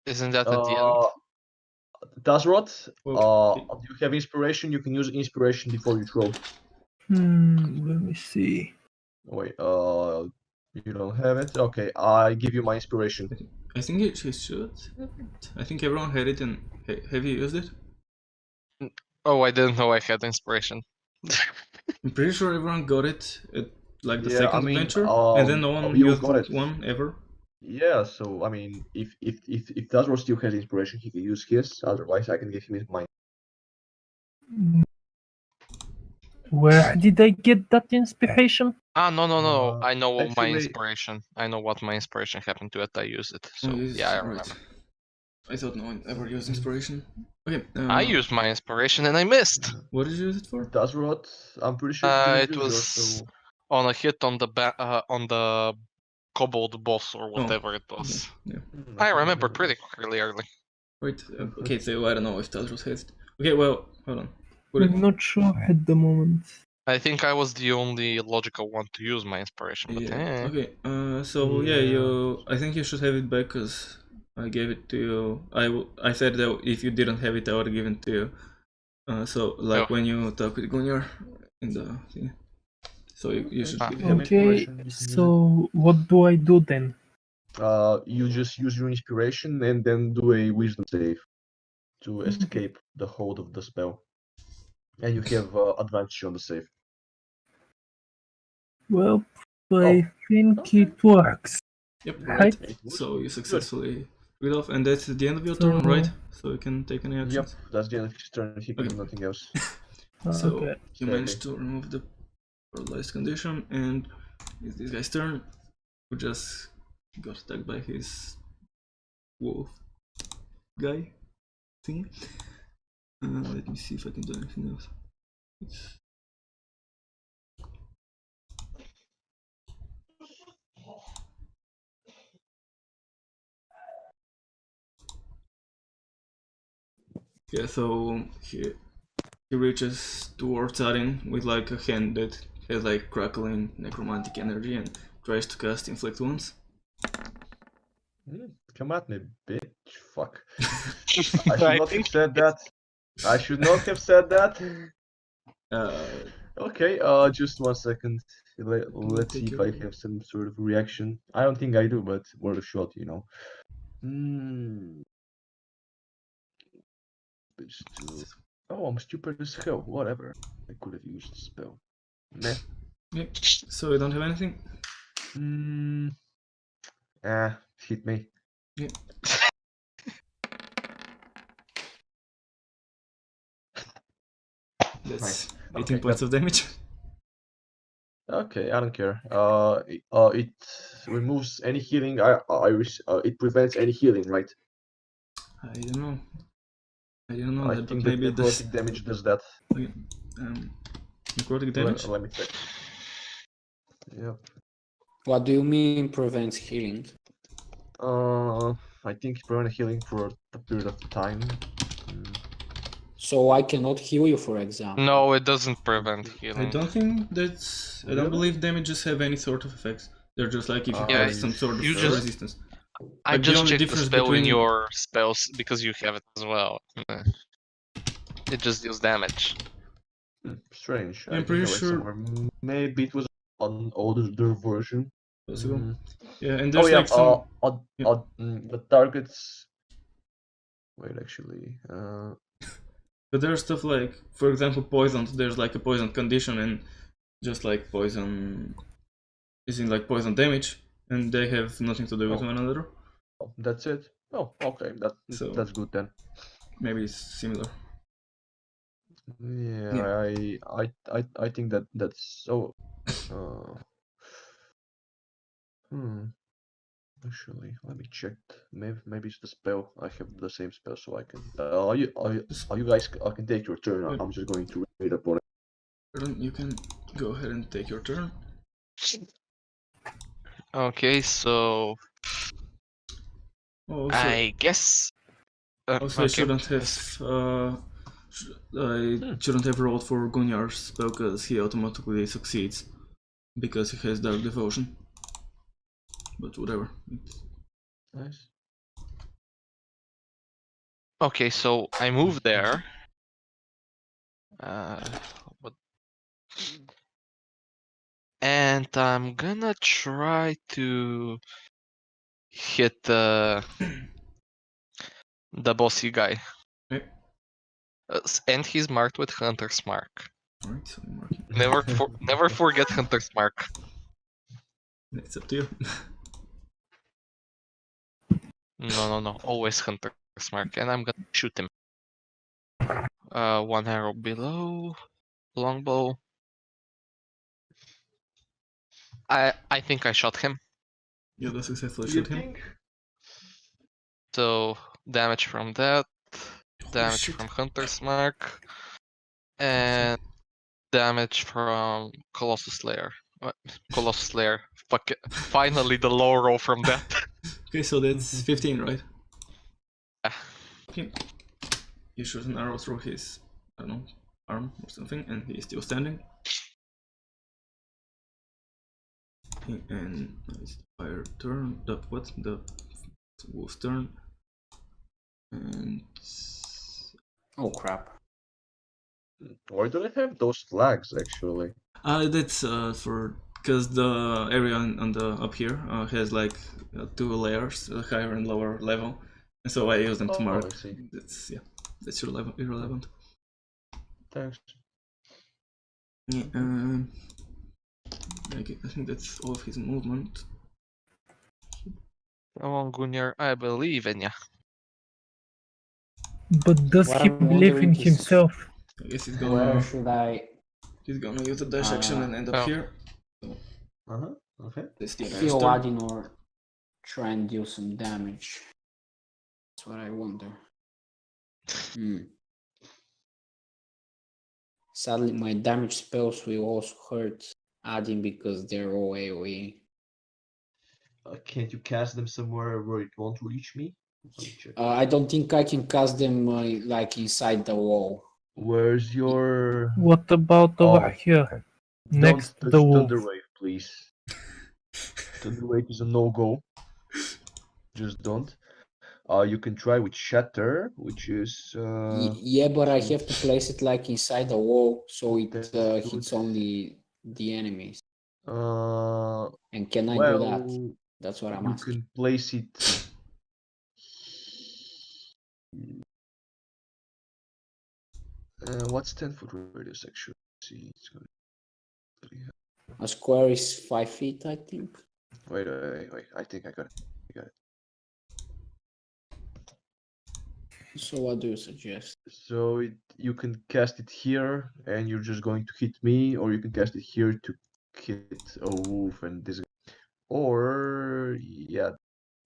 Isn't that at the end?
Tazrot,
Well,
do you have inspiration? You can use inspiration before you throw.
Let me see.
Wait, you don't have it? Okay, I give you my inspiration.
I think he should have it. I think everyone had it, and have you used it?
Oh, I didn't know I had inspiration.
I'm pretty sure everyone got it at like the
Yeah,
second
I mean,
adventure, and then no one
you
used
got it.
one ever.
Yeah, so I mean, if Tazrot still has inspiration, he can use his. Otherwise, I can give him mine.
Where did I get that inspiration?
No. I know my
actually-
inspiration. I know what my inspiration happened to it. I used it. So
Oh, you used
yeah, I
it,
remember.
I thought no one ever used inspiration. Okay.
I used my inspiration and I missed.
What did you use it for?
Tazrot, I'm pretty sure he didn't
It
use yours,
was
so
on a hit on the kobold boss or whatever it was.
Yeah.
I remember pretty clearly.
Wait. Okay, so I don't know if Tazros has it. Okay, well, hold on.
I'm not sure at the moment.
I think I was the only logical one to use my inspiration. But
Yeah. Okay. So yeah, I think you should have it back because I gave it to you. I said that if you didn't have it, I would have given it to you. So like when you talk with Gunjar in the thing. So you should.
If you have
Okay,
inspiration, you can use it.
so what do I do then?
You just use your inspiration and then do a wisdom save to escape the hold of the spell. And you have advantage on the save.
Well, I think it works.
Yep,
Right.
right.
It would.
So you successfully read off, and that's the end of your turn,
So-
right? So you can take any
Yep,
actions.
that's the end of his turn. He can do nothing else.
So
Okay.
you managed to remove the paralyzed condition, and it's this guy's turn, who just got attacked by his wolf guy thingy. Let me see if I can do anything else. It's... Yeah, so he reaches towards Arin with like a hand that has like crackling necromantic energy and tries to cast Inflict Wounds.
Come at me, bitch. Fuck. I should not have said that. I should not have said that. Okay, just 1 second. Let's see if I have some sort of reaction. I don't think I do, but worth a shot, you know. Oh, I'm stupid as hell. Whatever. I could have used the spell. Meh.
Yeah. So you don't have anything?
Hit me.
Yeah. That's
Nice.
18 points of damage.
Okay, I don't care. It removes any healing. It prevents any healing, right?
I don't know. I didn't know
I
that, but
think that
maybe it does.
necrotic damage does that.
Okay. Necrotic damage?
Let me check. Yep.
What do you mean prevents healing?
I think it prevents healing for a period of time.
So I cannot heal you, for example.
No, it doesn't prevent
I
healing.
don't think that's... I don't
Really?
believe damages have any sort of effects. They're just like if you
Yeah,
have some sort of
you just-
resistance.
I
Like, the
just
only
checked the
difference
spell in
between-
your spells because you have it as well. It just deals damage.
Strange.
I'm
I think
pretty
I read
sure-
somewhere. Maybe it was an older version.
Possible. Yeah, and there's
Oh yeah.
like some... yeah.
The targets. Wait, actually.
But there's stuff like, for example, poisoned. There's like a poison condition, and just like poison is in like poison damage, and they have nothing to do with
Oh.
one another.
That's it. Oh, okay.
So-
That's good then.
Maybe it's similar.
Yeah, I think that's so. Actually, let me check. Maybe it's the spell. I have the same spell, so I can. Are you guys? I can take your turn. I'm just going to read up on it.
You can go ahead and take your turn.
Okay, so
Oh, also,
I guess.
also I
okay.
shouldn't have. I shouldn't have rolled for Gunyar's spell because he automatically succeeds because he has Dark Devotion. But whatever.
Nice.
Okay, so I move there. What? And I'm gonna try to hit the bossy guy.
Okay.
And he's marked with Hunter's Mark.
Alright, so I'm marking.
Never forget Hunter's Mark.
It's up to you.
No. Always Hunter's Mark. And I'm gonna shoot him. 1 arrow below. Longbow. I think I shot him.
You don't successfully
You
shoot him.
think?
So damage from that. Damage
shit.
from Hunter's Mark. And damage from Colossus Slayer. What? Colossus Slayer. Fuck it. Finally the low roll from that.
Okay, so that's 15, right?
Yeah.
Okay. You shoot an arrow through his, I don't know, arm or something, and he is still standing. Okay, and now it's the fire turn. The wolf's turn. And
Oh crap.
Why do they have those flags actually?
that's for because the area on the up here has like 2 layers, higher and lower level, and so I use them to mark.
I see.
That's yeah. That's irrelevant.
Thanks.
Yeah, I think that's all of his movement.
Come on, Gunnar, I believe in ya.
But does
What
he
I'm
believe in
wondering is
himself?
I guess he's
where
gonna
should I
use the dash action and end up
Oh.
here.
Okay.
That's the
heal
master.
Adin or try and deal some damage? That's what I wonder. Sadly, my damage spells will also hurt Adin because they're all AoE.
Can't you cast them somewhere where it won't reach me? Let me check.
I don't think I can cast them like inside the wall.
Where's your...
What about over here? Next to
Don't
the
touch
wolf.
Thunderwave, please. Thunderwave is a no-go. Just don't. You can try with Shatter, which is...
Yeah, but I have to place it like inside the wall, so it
That's
hits
good.
only the enemies.
Uh,
And can I do that?
well,
That's what I'm
you
asking.
can place it... what's 10-foot radius actually? Let's see, it's gonna...
A square is 5 feet, I think.
Wait, I think I got it.
So what do you suggest?
So you can cast it here, and you're just going to hit me, or you can cast it here to hit a wolf and this. Or yeah,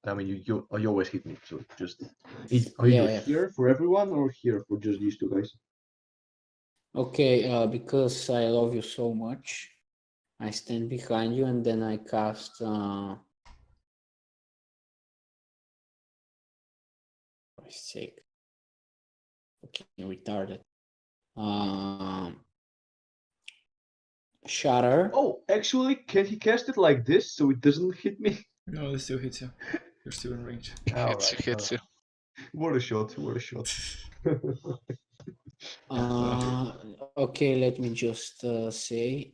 I mean you always hit me. So just are you
Yeah.
here for everyone or here for just these two guys?
Okay, because I love you so much, I stand behind you and then I cast for Christ's sake. Fucking retarded. Shatter.
Oh, actually, can he cast it like this so it doesn't hit me?
No, it still hits you. You're still in range.
Hits you.
What a shot! What a shot!
Okay, let me just say.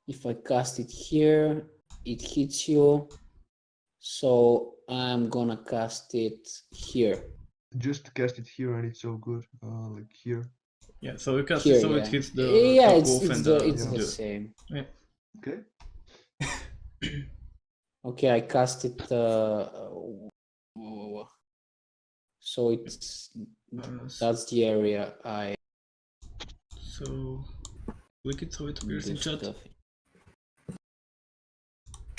If I cast it here, it hits you. So I'm gonna cast it here.
Just cast it here and it's so good. Like here.
Yeah, so you cast
Here,
it so
yeah.
it hits the
Yeah,
top
it's
wolf and
the
the
same.
yeah.
Okay.
Okay, I cast it. So it's that's the area I.
So click it so it appears in
do
chat.
stuff.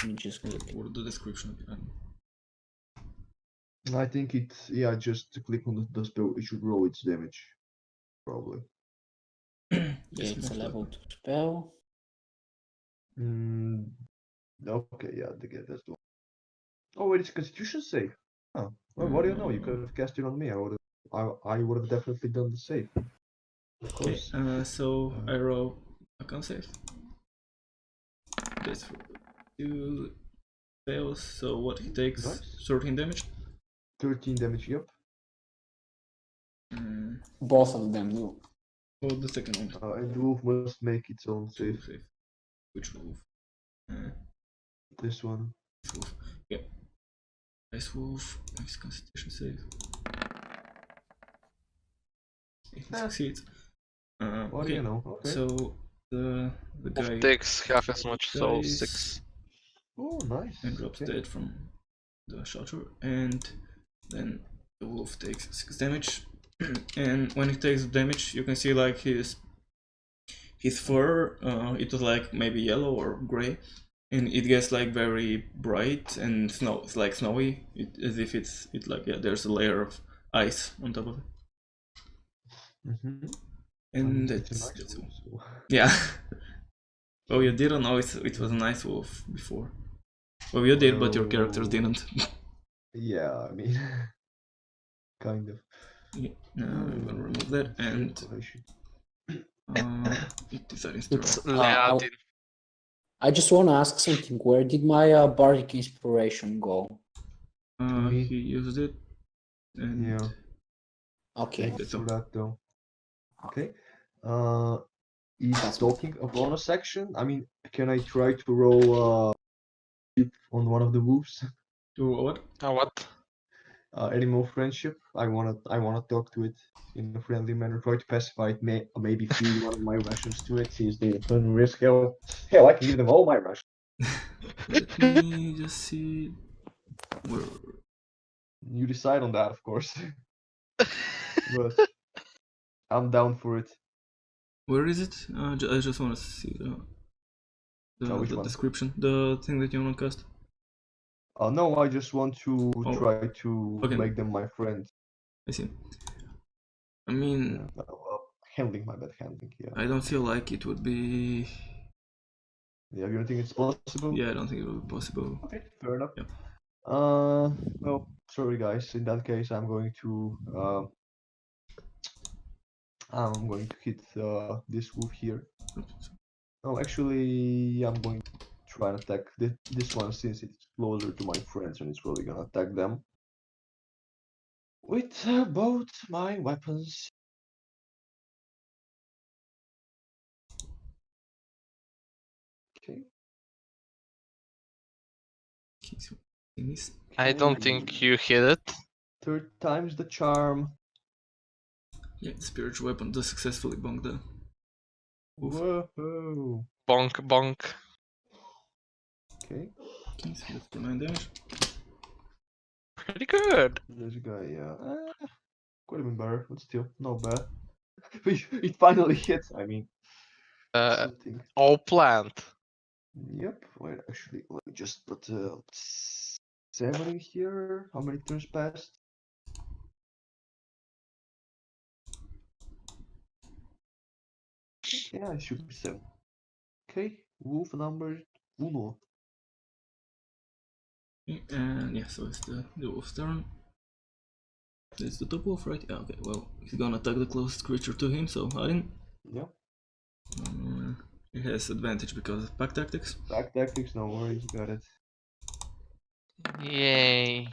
Let me just click it.
Or the description.
I think it's just to click on the spell. It should roll its damage, probably.
Yeah, it's a level 2 spell.
Okay, yeah, that's the one. Oh wait, it's a Constitution save. Oh, well, what do you know? You could have cast it on me. I would have definitely done the save. Of
Okay,
course.
so I roll a con save. That's for 2 fails, so what he takes?
Nice.
13 damage.
13 damage, yep.
Both of them do.
Oh, the second one.
And the wolf must make its own save.
Which wolf?
This one.
This wolf. Yeah. Nice wolf. Nice constitution save. He succeeds.
What do you know? Okay.
So the guy
Wolf takes half as much, so
dies
6.
Oh, nice.
and drops dead from the shelter, and then the wolf takes 6 damage. And when he takes damage, you can see like his fur. It was like maybe yellow or gray, and it gets like very bright and it's like snowy, as if it's like there's a layer of ice on top of it. And that's all.
So.
Yeah. Oh, you didn't know it was a nice wolf before. Well, you did, but your characters didn't.
Yeah, I mean, kind of.
Yeah, I'm gonna remove that, and it decided to
It's
roll.
Leadin.
I just want to ask something. Where did my bardic inspiration go?
He used it, and
Yeah.
Okay.
that's
For
all.
that though. Okay. Is talking a bonus action? I mean, can I try to roll on one of the wolves?
To what?
What?
animal friendship. I wanna talk to it in a friendly manner. Try to pacify it. Maybe feed one of my rations to it since they don't risk hell. Hell, I can give them all my rations.
Let me just see where.
You decide on that, of course. But I'm down for it.
Where is it? I just want to see
Which
the
one?
description, the thing that you want to cast.
No, I just want to
Oh,
try to
okay.
make them my friends.
I see. I mean,
Yeah, handling, my bad, handling. Yeah.
I don't feel like it would be.
Yeah, you don't think it's possible?
Yeah, I don't think it would be possible.
Okay, fair enough.
Yeah.
Well, sorry guys. In that case, I'm going to hit this wolf here. No, actually, I'm going to try and attack this one since it's closer to my friends and it's probably gonna attack them with both my weapons. Okay.
Okay, so thing is,
I don't think you hit it.
Third time's the charm.
yeah, spiritual weapon does successfully bonk the wolf.
Whoa.
Bonk, bonk.
Okay.
Okay, so that's for 9 damage.
Pretty good.
There's a guy. Could have been better, but still not bad. It finally hit. I mean, something.
All planned.
Yep. Wait, actually, let me just put 7 in here. How many turns passed? Yeah, it should be 7. Okay, wolf number 1.
Okay, and yeah, so it's the wolf's turn. It's the top wolf, right? Yeah, okay, well, he's gonna attack the closest creature to him, so Harin.
Yeah.
He has advantage because of pack tactics.
Back tactics, no worries, got it.
Yay.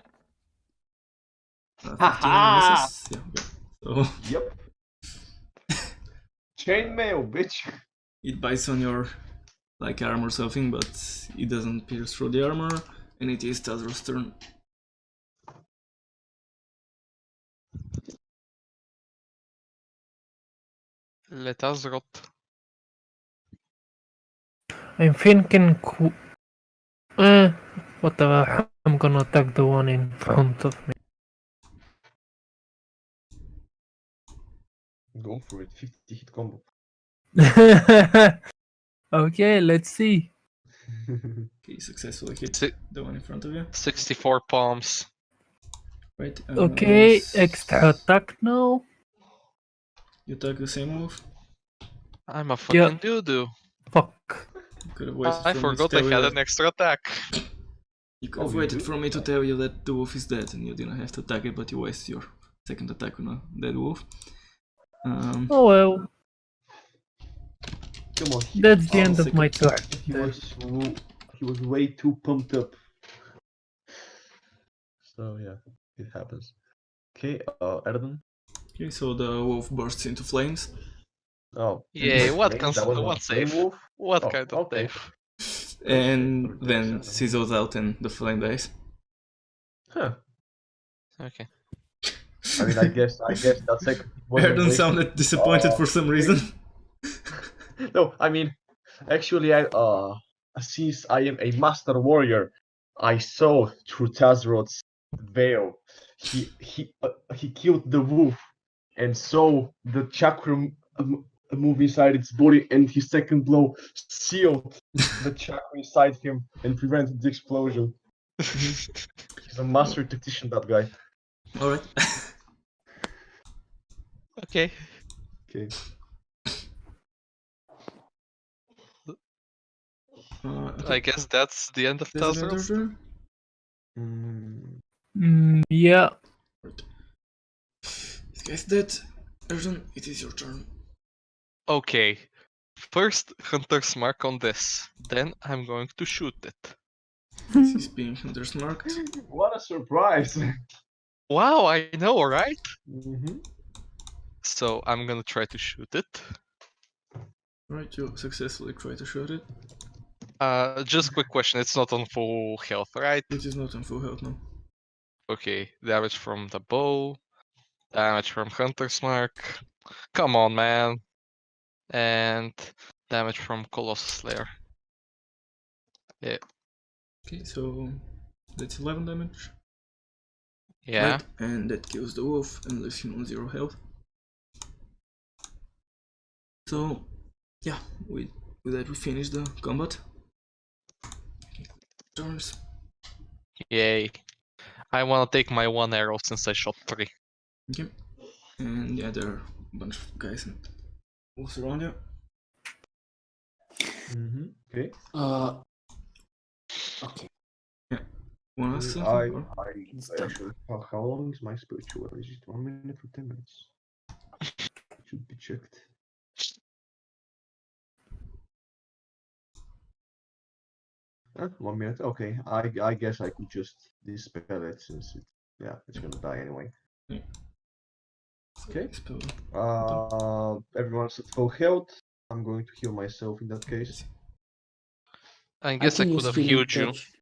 15
Haha!
misses. Yeah, okay. So
Yep. Chainmail, bitch.
it bites on your like arm or something, but it doesn't pierce through the armor, and it is Tazro's turn.
Let us rot.
I'm thinking. Whatever. I'm gonna attack the one in front of me.
Go for it, 50 hit combo.
Okay, let's see.
Okay, successfully hit
Si-
the one in front of you.
64 palms.
Right.
Okay, extra attack now.
You attack the same move.
I'm a fucking doo-doo.
Fuck.
You could have waited
I
for me to
forgot I
tell you
had
that.
an extra attack.
You could have
you
waited
do?
for me to tell you that the wolf is dead, and you didn't have to attack it, but you wasted your second attack on a dead wolf.
Oh well,
Come on.
that's the end of
second.
my turn.
He was way too pumped up. So yeah, it happens. Okay, Erden.
Okay, so the wolf bursts into flames.
Oh.
Yay, what
That was
what
not flame
save?
wolf?
What
Oh,
kind of
okay.
save?
And
or
then
Dex, I don't know.
sizzles out and the flame dies.
Huh.
Okay.
I mean, I guess that second wasn't
Erden
wasted.
sounded disappointed for some reason.
No, I mean, actually, since I am a master warrior, I saw through Tazrod's veil. He killed the wolf and saw the chakra move inside its body, and his second blow sealed the chakra inside him and prevented the explosion. He's a master tactician, that guy.
Alright.
Okay.
Okay.
Okay.
I guess that's the end of
That's another
Tazros.
turn.
Yeah.
Right. This guy's dead. Erden, it is your turn.
Okay. First, Hunter's Mark on this. Then I'm going to shoot it.
This is being Hunter's marked.
What a surprise!
Wow, I know, right?
Mm-hmm.
So I'm gonna try to shoot it.
Right, you successfully try to shoot it.
Just quick question, it's not on full health, right?
It is not on full health now.
Okay, damage from the bow, damage from Hunter's Mark. Come on, man. And damage from Colossus Slayer. Yeah.
Okay, so that's 11 damage.
Yeah.
Right, and that kills the wolf and leaves him on 0 health. So, yeah, with that we finish the combat. Turns.
Yay. I wanna take my 1 arrow since I shot 3.
Okay, and yeah, there are a bunch of guys and wolves around you.
Okay.
Okay.
Wanna ask something?
I
Or?
It's done.
actually, how long is my spiritual? Is it 1 minute or 10 minutes? It should be checked. Ah, 1 minute. Okay, I guess I could just dispel it since it's gonna die anyway.
Yeah.
Okay.
Spell.
Everyone's at full health. I'm going to heal myself in that case.
I guess I
can
could
use
have
healing
healed you.
touch.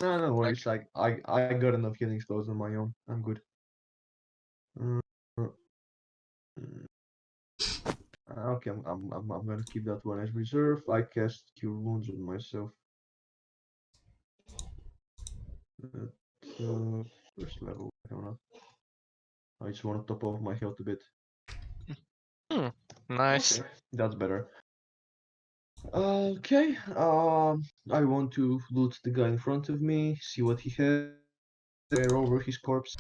No worries. Like I got enough healing spells on my own. I'm good. Okay, I'm gonna keep that one as reserve. I cast Cure Wounds on myself. First level, I don't know. I just want to top off my health a bit.
Nice.
Okay, that's better. Okay, I want to loot the guy in front of me, see what he has there over his corpse.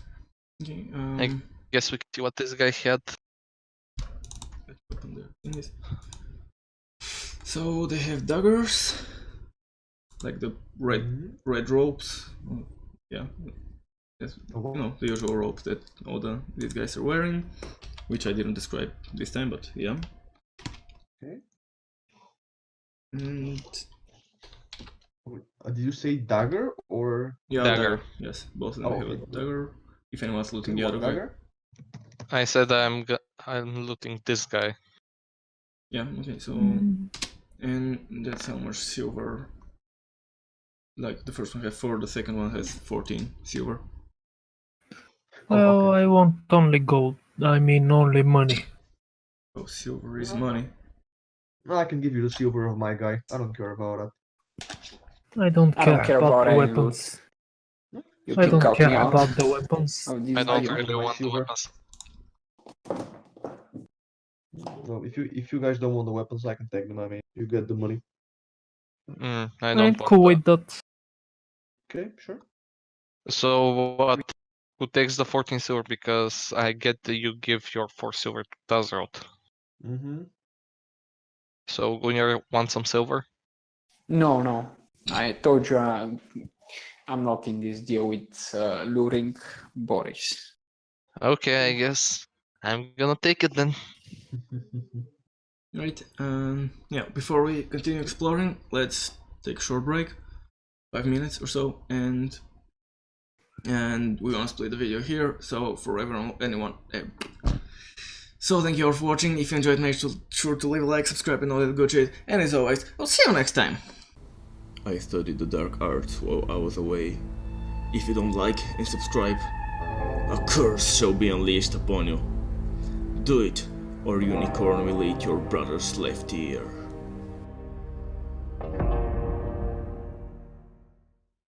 Okay,
Guess we can see what this guy had.
let's open the thingies. So they have daggers, like the red ropes. Yeah, yes, the usual ropes that all these guys are wearing, which I didn't describe this time, but yeah.
Okay.
And
did you say dagger or?
yeah,
Dagger.
Yes, both of them have
okay.
a dagger. If anyone's looting the
What
other guy.
dagger?
I said I'm looting this guy.
Yeah, okay, so and that's how much silver. Like the first one has 4, the second one has 14 silver.
Well,
okay.
I want only gold. I mean, only money.
Oh, silver is money.
I can give you the silver of my guy. I don't care about that.
I don't care about the
any
weapons.
You
I
can
don't
count me
care
out.
about the weapons.
Oh, this
I don't
deal.
really
my
want the
silver.
weapons.
Well, if you guys don't want the weapons, I can take them. I mean, you get the money.
I
I'm
don't
cool
want
with that.
Okay, sure.
that. So what? Who takes the 14 silver? Because I get that you give your 4 silver to Tazrot. So Gunnar want some silver?
No. I told you I'm not in this deal with luring Boris.
Okay, I guess I'm gonna take it then.
Right, yeah, before we continue exploring, let's take a short break, 5 minutes or so, and we're gonna split the video here, so for anyone. So thank you all for watching. If you enjoyed, make sure to leave a like, subscribe and all that good shit, and as always, I'll see you next time! I studied the dark arts while I was away. If you don't like and subscribe, a curse shall be unleashed upon you. Do it, or unicorn will eat your brother's left ear.